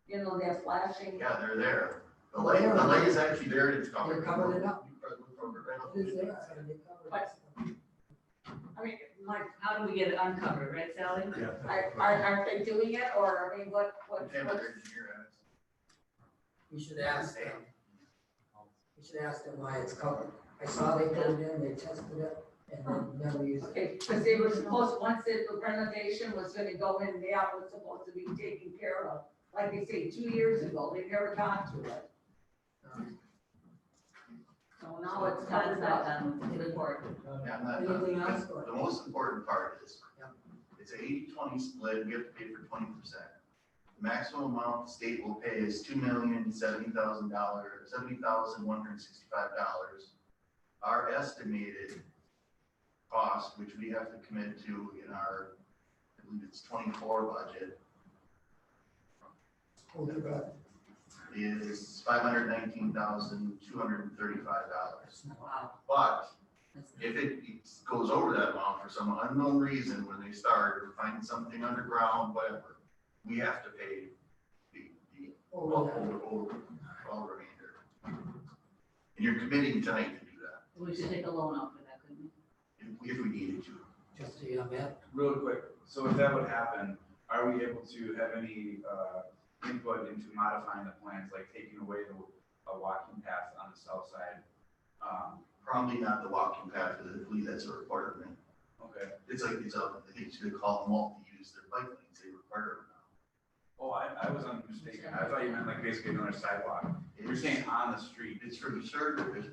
you know, that flashing. Yeah, they're there. The light is actually there, and it's covered. They covered it up. It It is there, and they covered it. I mean, like, how do we get it uncovered, right, Sally? Yeah. Aren't they doing it, or, I mean, what? Damn it, their engineer has. You should ask them. You should ask them why it's covered. I saw they put it in, they tested it, and then never used it. Okay, because they were supposed, once the renovation was gonna go in, that was supposed to be taken care of. Like they say, 2 years ago, they never got to it. So now it's How covered is that up. done? It's important. Yeah, I'm not, Anything else? the most important part is, it's an 80-20 split, we have to pay for 20%. The maximum amount the state will pay is $2,070,165. Our estimated cost, which we have to commit to in our, I believe it's 24 budget, Hold your breath. is $519,235. Wow. But if it goes over that amount for some unknown reason, when they start or find something underground, whatever, we have to pay the Over that. all remainder. And you're committing tonight to do that, We should take a loan out for that, couldn't we? if we needed to. Just so you know, Matt. Real quick, so if that would happen, are we able to have any, input into modifying the plans, like taking away the walking path on the south side? Probably not the walking path, because I believe that's a requirement. Okay. It's like, I think you could call them multi-use, their bike lanes, they require them now. Oh, I was mistaken. I thought you meant like basically another sidewalk. You're saying on the street. It's referred, it's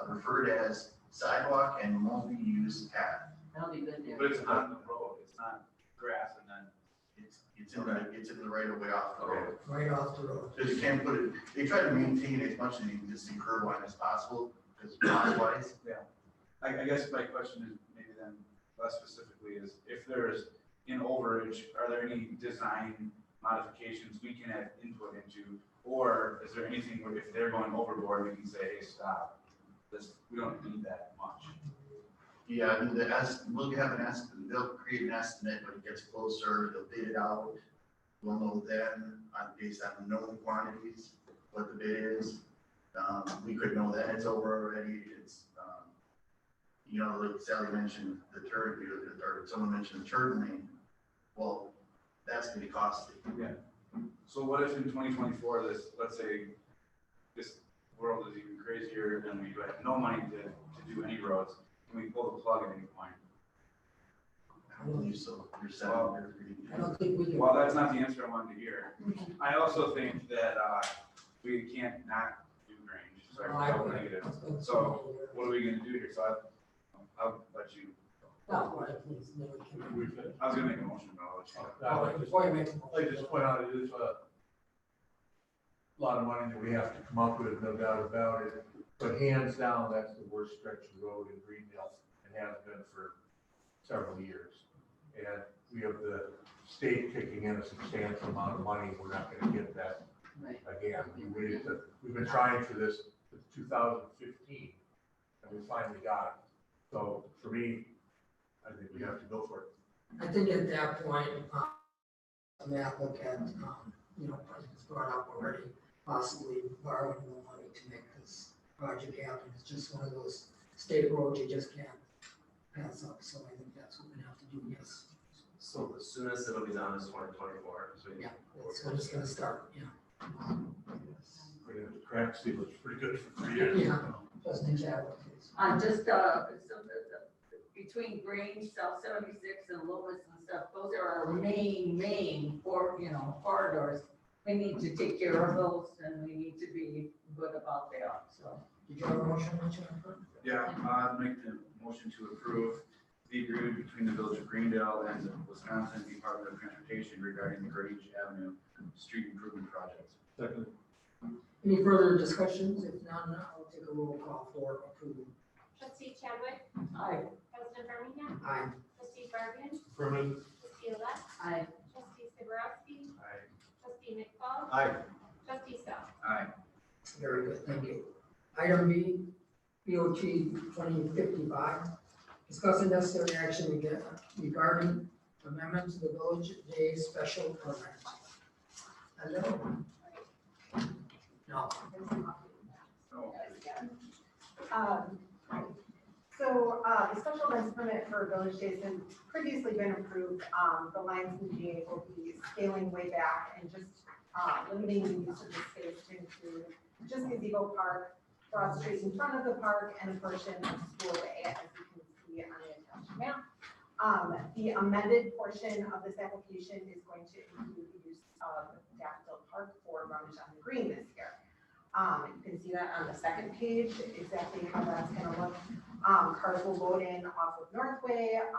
referred as sidewalk and multi-use path. That'll be good there. But it's on the road, it's not grass and then. It's in the right of way off the road. Right off the road. Because you can't put it, they try to maintain as much of the existing curb line as possible, because otherwise. Yeah. I guess my question is maybe then less specifically is if there's an overage, are there any design modifications we can add input into? Or is there anything where if they're going overboard, we can say, hey, stop, we don't need that much? Yeah, I mean, we'll have an estimate, they'll create an estimate when it gets closer, they'll bid it out. We'll know then, based on known quantities, what the bid is. We could know that it's over already, it's, you know, like Sally mentioned, the turn, or someone mentioned the turn lane. Well, that's gonna be costly. Yeah. So what if in 2024, let's say, this world is even crazier and we have no money to do any roads, can we pull the plug at any point? I don't believe so. You're set. I don't think we can. Well, that's not the answer I wanted to hear. I also think that, we can't not do Grange, so I feel negative. So what are we gonna do here? So I'll let you. No, go ahead, please. No, we can't. I was gonna make a motion, but I'll let you. Before you make a motion. I just point out, it is, lot of money that we have to come up with, no doubt about it. But hands down, that's the worst stretch of road in Greendale and has been for several years. And we have the state kicking in a substantial amount of money. We're not gonna get that again. We've been trying for this since 2015 and we finally got it. So for me, I think we have to go for it. I think at that point, Matt, look at, it's brought up already, possibly borrowing more money to make this project happen. It's just one of those state roads you just can't pass up, so I think that's what we have to do, yes. So the soonest it'll be done is 2024, so. Yeah, that's when it's gonna start, yeah. We're gonna have to crack seal, it's pretty good for 3 years. Yeah, just in Chadwick. Between Grange, South 76 and Loomis and stuff, those are our main corridors. We need to take care of those and we need to be good about that, so. Did you have a motion, Jennifer? Yeah, I'd make the motion to approve the agreement between the Village of Greendale and the Wisconsin Department of Transportation regarding the Grange Avenue Street Improvement Project. Second. Any further discussions? If none, I'll take a roll call for approval. Trustee Chadwick? Aye. President Birmingham? Aye. Trustee Farbian? Affirmative. Trustee Elect? Aye. Trustee Sabarowski? Aye. Trustee McFall? Aye. Trustee Sal? Aye. Very good, thank you. Item B, BOT 2055, discuss and necessary action regarding amendment to the Village Day Special Permit. Hello? No. So, the special events permit for Village Days has previously been approved. The Lions Museum will be scaling way back and just, limiting the use of the space to include just gazebo park, broad street in front of the park, and a portion of School Day, as you can see on the attached map. The amended portion of this application is going to include the use of Daffodil Park for Rummage on the Green this year. You can see that on the second page, exactly how that's gonna look. Cars will load in off of Northway, at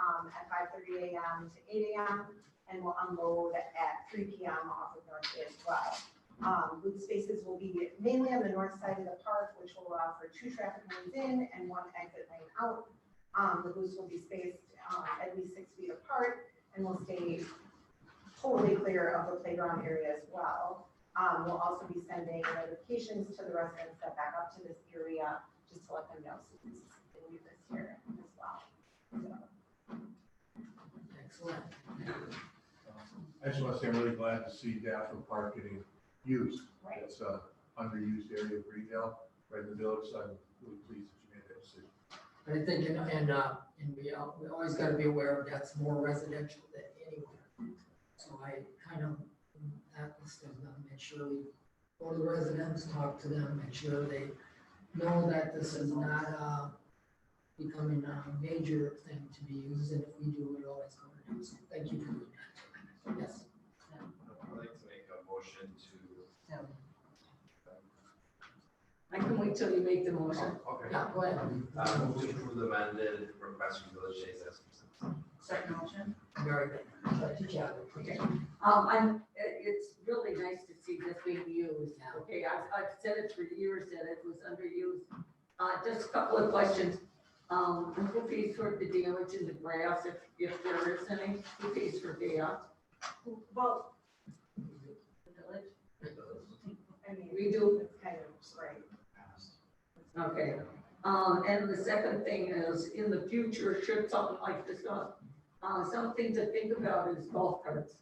5:30 a.m. to 8 a.m. and will unload at 3 p.m. off of Northway as well. Booth spaces will be mainly on the north side of the park, which will allow for 2 traffic lanes in and 1 exit lane out. The booths will be spaced, at least 6 feet apart and will stay totally clear of the playground area as well. We'll also be sending notifications to the residents that back up to this area, just to let them know, so this is something new this year as well. Excellent. I just want to say I'm really glad to see Daffodil Park getting used. Right. It's a underused area of Greendale, right in the village, so I'm really pleased that you made that decision. I think, and we always gotta be aware of that's more residential than anywhere. So I kind of, that was stuff, make sure we go to the residents, talk to them, make sure they know that this is not, becoming a major thing to be used, and if we do, we're always going to do so. Thank you for doing that. Yes. I'd like to make a motion to. I can wait till you make the motion. Okay. Yeah, go ahead. Move to approve the amended request from Village Days as presented. Second motion? Very good. Trustee Chadwick. Okay. It's really nice to see this being used. Okay, I've said it for years that it was underused. Just a couple of questions. Who pays for the damage in the grass, if there is any? Who pays for that? Well, The village? I mean, We do. it's kind of right. Okay. And the second thing is, in the future, should something like this up, something to think about is golf carts.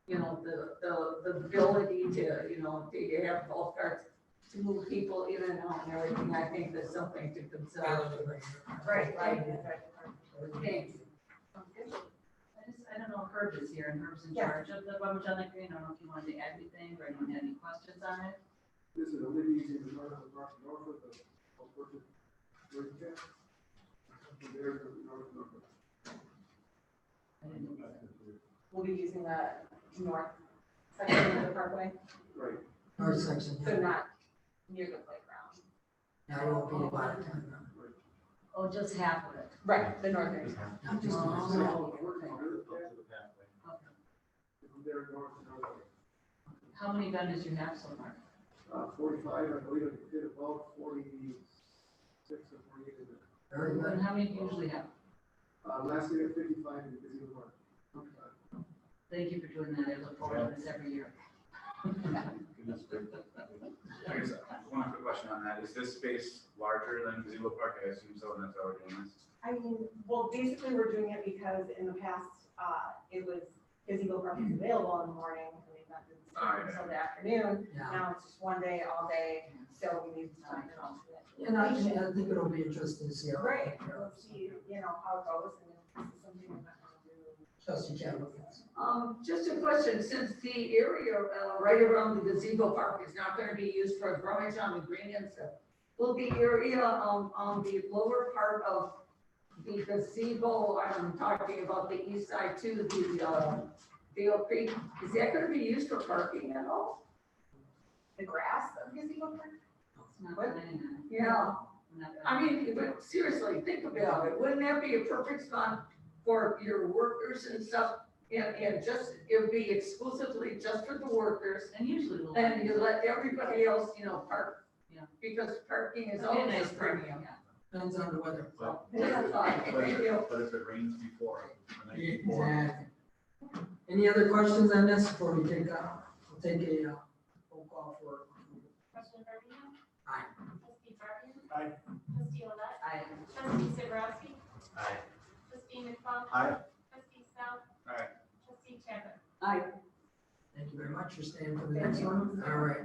You know, the ability to, to have golf carts to move people in and out and everything, I think that's something to consider. Right. Thanks. I don't know, Herb is here, and Herb's in Yes. charge of the Rummage on the Green. I don't know if you wanted to add anything, or anyone had any questions on it? This is alleviating the north of Norfolk, We'll be using the north section of the parkway, Right. North section. so not near the playground. Now it won't be a lot of time. Oh, just half of it? Right, the north area. Not just. Oh, From there north to Norfolk. How many vendors you have so far? 45, I believe it did about 46 or 48 in there. Very good. And how many do you usually have? Last year, 55 in the busy park. Thank you for doing that. I look forward to this every year. I guess one quick question on that, is this space larger than Gazebo Park? I assume so, and that's how we're doing this. I mean, well, basically, we're doing it because in the past, it was gazebo park was available in the morning, and the event didn't start until the afternoon. Yeah. Now it's just one day, all day, so we need to find an alternate. And I think it'll be interesting to see how. Right, we'll see, how it goes, and if this is something we're not gonna do. Trustee Chadwick. Just a question, since the area, right around the gazebo park is not gonna be used for Brummage on the green and stuff, will the area, on the lower part of the gazebo, I'm talking about the east side to the, Dale Creek, is that gonna be used for parking at all? The grass of gazebo park? It's not What? planning on it. Yeah, We're not I planning mean, but seriously, think about it, wouldn't that be a perfect spot for your workers and stuff? And just, it would be exclusively just for the workers, And usually we'll. and you let everybody else, park. Yeah. Because parking is It'll be a always a nice park, premium. yeah. Depends on the weather. But That's fine, thank you. but if it rains before, the night before. Exactly. Any other questions on this before we take, we'll take a, roll call for. President Birmingham? Aye. Trustee Burton? Aye. Trustee Olet? Aye. Trustee Zebrowski? Aye. Trustee McFall? Aye. Trustee Stout? Aye. Trustee Chadwick? Aye. Thank you very much for staying for the next one. All right.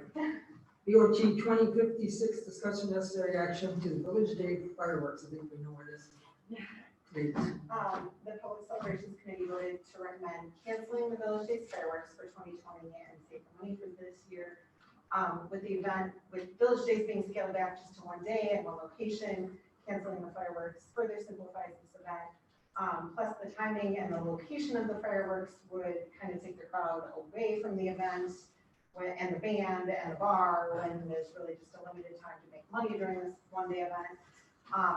BOT 2056, discussion necessary action to the Village Day fireworks. I think we know where this is. Please. The Public Celebrations Committee voted to recommend canceling the Village Days fireworks for 2020 and save money for this year. With the event, with Village Days being scaled back just to one day and one location, canceling the fireworks further simplifies this event. Plus the timing and the location of the fireworks would kind of take the crowd away from the event and the band and the bar when there's really just a limited time to make money during this one-day event.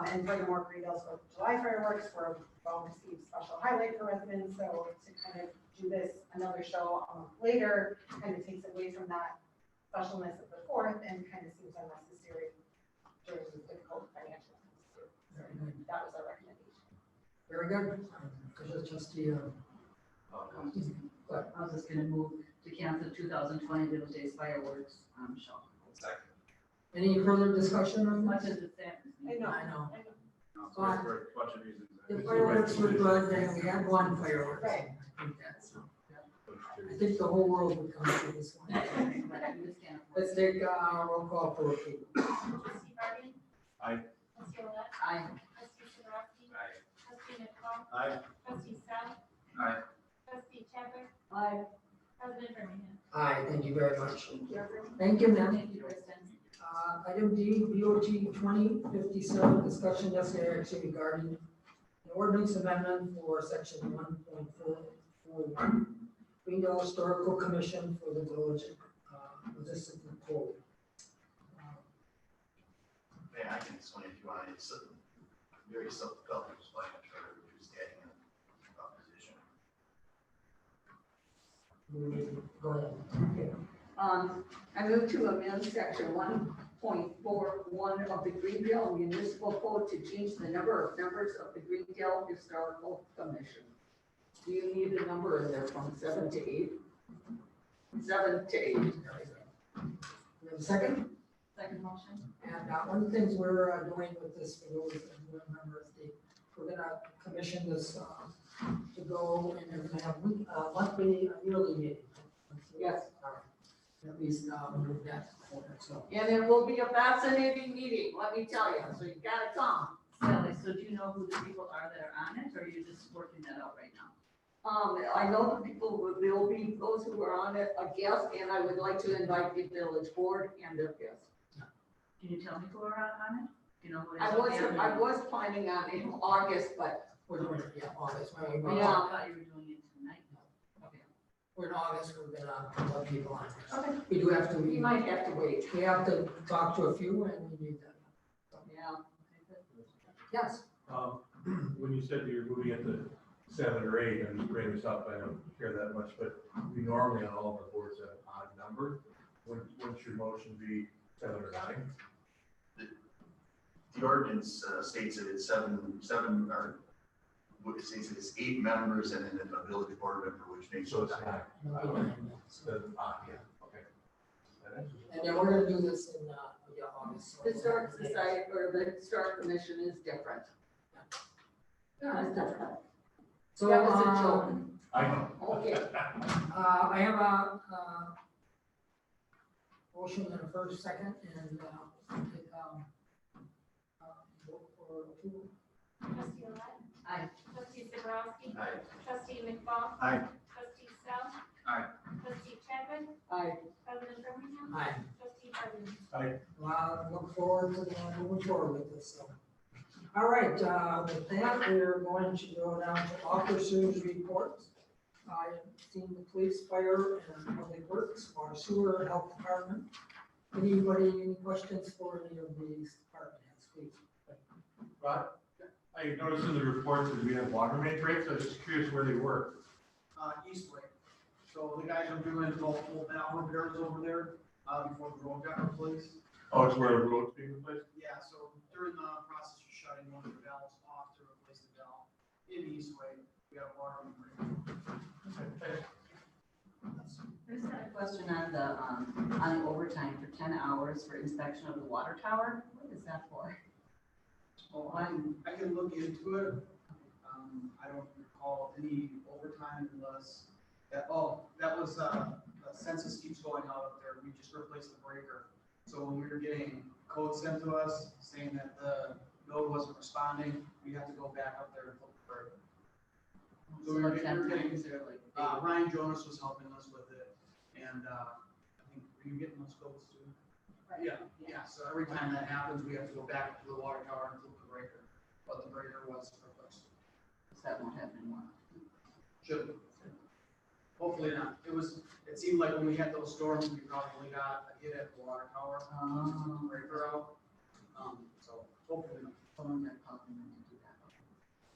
And furthermore, Greenville's 4th of July fireworks were a well-received special highlight for residents, so to kind of do this another show a month later kind of takes away from that specialness of the 4th and kind of seems unnecessary during the difficult financial times too. So that was our recommendation. Very good. Trustee, I was just gonna move to cancel 2020 Village Days fireworks, show. Second. any further discussion on Much this? as it's sad. I know. I know. No, so for a bunch of reasons. The fireworks were good, and we had one fireworks. Right. I think that's, I think the whole world would come to this one. But we just can't afford Let's take a roll call for approval. Trustee Burton? Aye. Trustee Olet? Aye. Trustee Zebrowski? Aye. Trustee McFall? Aye. Trustee Stout? Aye. Trustee Chadwick? Aye. President Birmingham? Aye, thank you very much. Thank you, everyone. Thank you, ma'am. Thank you, Kristen. Item D, BOT 2057, discussion necessary action regarding an ordinance amendment for section 1.441, Greendale Historical Commission for the Village Municipal Code. Yeah, I can explain if you want, it's very self-explanatory, we're just adding a position. Go ahead. I move to amend section 1.41 of the Greendale Municipal Code to change the number of members of the Greendale Historical Commission. Do you need a number in there from 7 to 8? 7 to 8. We have a second? Second motion? And one of the things we're doing with this, for those who remember, is we're gonna commission this to go and they're gonna have monthly, yearly meeting. Yes. All right. At least move that forward, so. And it will be a fascinating meeting, let me tell you, so you gotta come. Sally, so do you know who the people are that are on it, or are you just working that out right now? I know the people, will be those who are on it, a guest, and I would like to invite the village board and their guests. Can you tell me who are on it? Do you know who it is? I was planning on in August, but We're doing it, yeah, August. I thought you were doing it tonight. Okay. We're in August, we're gonna let people on. Okay. We do have to. we might have to wait. We have to talk to a few and we need that. Yeah. Yes. When you said you're moving it to 7 or 8, I'm just bringing this up, I don't care that much, but we normally on all of our boards have an odd number. Wouldn't your motion be 7 or 9? The ordinance states that it's seven, or what it states that it's 8 members and then a village board member, which makes. So it's 9. Yeah. Yeah, okay. That answers it. And then we're gonna do this in, August. The Historic Society, or the Historic Commission is different. Yeah, it's different. So, That was a joke. I know. Okay. I have a, motion and a first, second, and, vote for approval. Trustee Alette? Aye. Trustee Zebrowski? Aye. Trustee McFall? Aye. Trustee Stout? Aye. Trustee Chadwick? Aye. President Bermingham? Aye. Trustee Brennan? Look forward to moving forward with this, so. All right, with that, we're going to go down to officers' reports. I've seen the police, fire, and public works, water, sewer, health department. Anybody, any questions for any of these departments, please? Rod, I noticed in the report that we have water main breaks, I was just curious where they were. Eastway. So the guys are doing multiple valve repairs over there, before the road got replaced. Oh, it's where the road's being replaced? Yeah, so during the process of shutting one of the valves off to replace the valve in Eastway, we have water main break. I just had a question on the overtime for 10 hours for inspection of the water tower. What is that for? Oh, I can look into it. I don't recall any overtime unless, that was, the census keeps going out up there. We just replaced the breaker. So when we were getting code sent to us saying that the node wasn't responding, we had to go back up there and flip the breaker. So we were getting, Ryan Jonas was helping us with it, and, I think, were you getting those codes too? Yeah, so every time that happens, we have to go back to the water tower and flip the breaker, but the breaker was replaced. So that won't happen anymore. Should. Hopefully not. It seemed like when we had those storms, we probably got a hit at the water tower, breaker out. So hopefully not. Someone got called in to do that.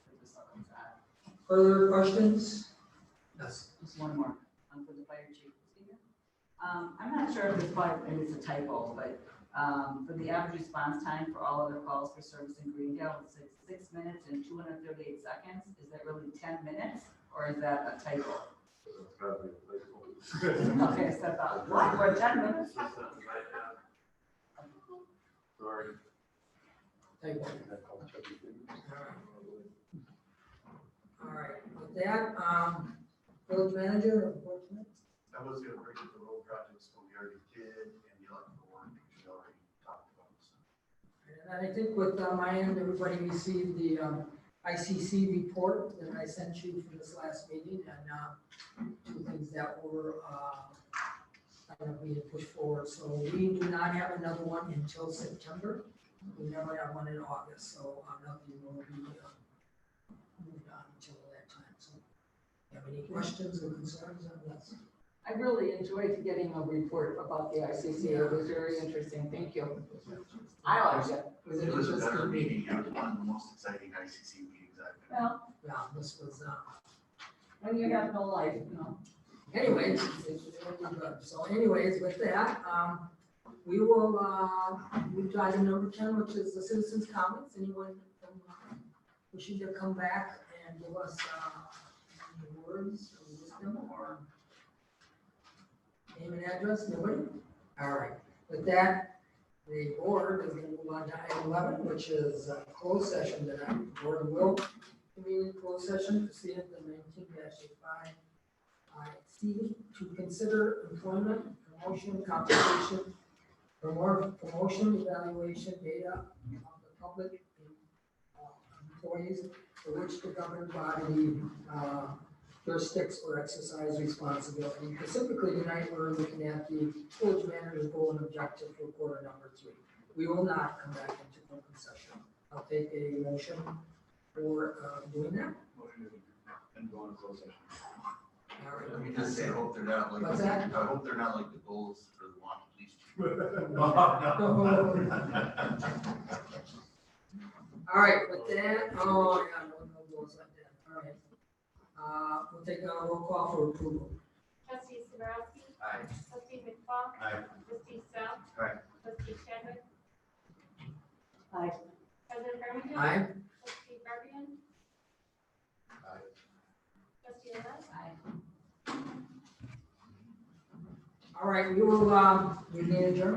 For the southern side. Further questions? Yes. Just one more, for the fire chief. Is he here? I'm not sure if it's probably, maybe it's a typo, but, for the average response time for all other calls for service in Greendale, it's 6 minutes and 238 seconds. Is that really 10 minutes, or is that a typo? Okay, so about, what, for 10 minutes? Sorry. Thank you. All right, with that, village manager, unfortunately. I was gonna bring up the road projects, but we already did, and the electrical work, we already talked about. And I think with my end, everybody received the ICC report that I sent you for this last meeting, and 2 things that were being pushed forward. So we do not have another one until September. We never have one in August, so nothing will be moved on until that time. So, you have any questions or concerns on this? I really enjoyed getting a report about the ICC. It was very interesting. Thank you. I liked it. It was a better meeting, it was one of the most exciting ICC meetings I've been. Well, Yeah, this was, when you have no life, you know. anyways, it's really good. So anyways, with that, we will, move to item number 10, which is the citizens' comments. Anyone wishing to come back and give us, any words or wisdom or name and address? Nobody? All right. With that, the board is going to move on to item 11, which is closed session tonight. The board will convene a closed session to see if the 19-85 IC to consider employment, promotion, compensation, promotion, evaluation, data of the public employees for which the governing body jurisdicts or exercise responsibility. Specifically tonight, we're looking at the village manager's goal and objective for quarter number 3. We will not come back into open session. I'll take a motion for doing that. And go on closed session. All right. Let me just say, I hope they're not like, What's that? I hope they're not like the bulls for the Wanted Police Chief. All right, with that, oh, yeah, no goes like that. All right. We'll take a roll call for approval. Trustee Sabrowski. Aye. Trustee McFall. Aye. Trustee Sal. Aye. Trustee Chadwick. Aye. President Bermingham. Aye. Trustee Fabian. Aye. Trustee Ellis. Aye. All right, we will, we may adjourn.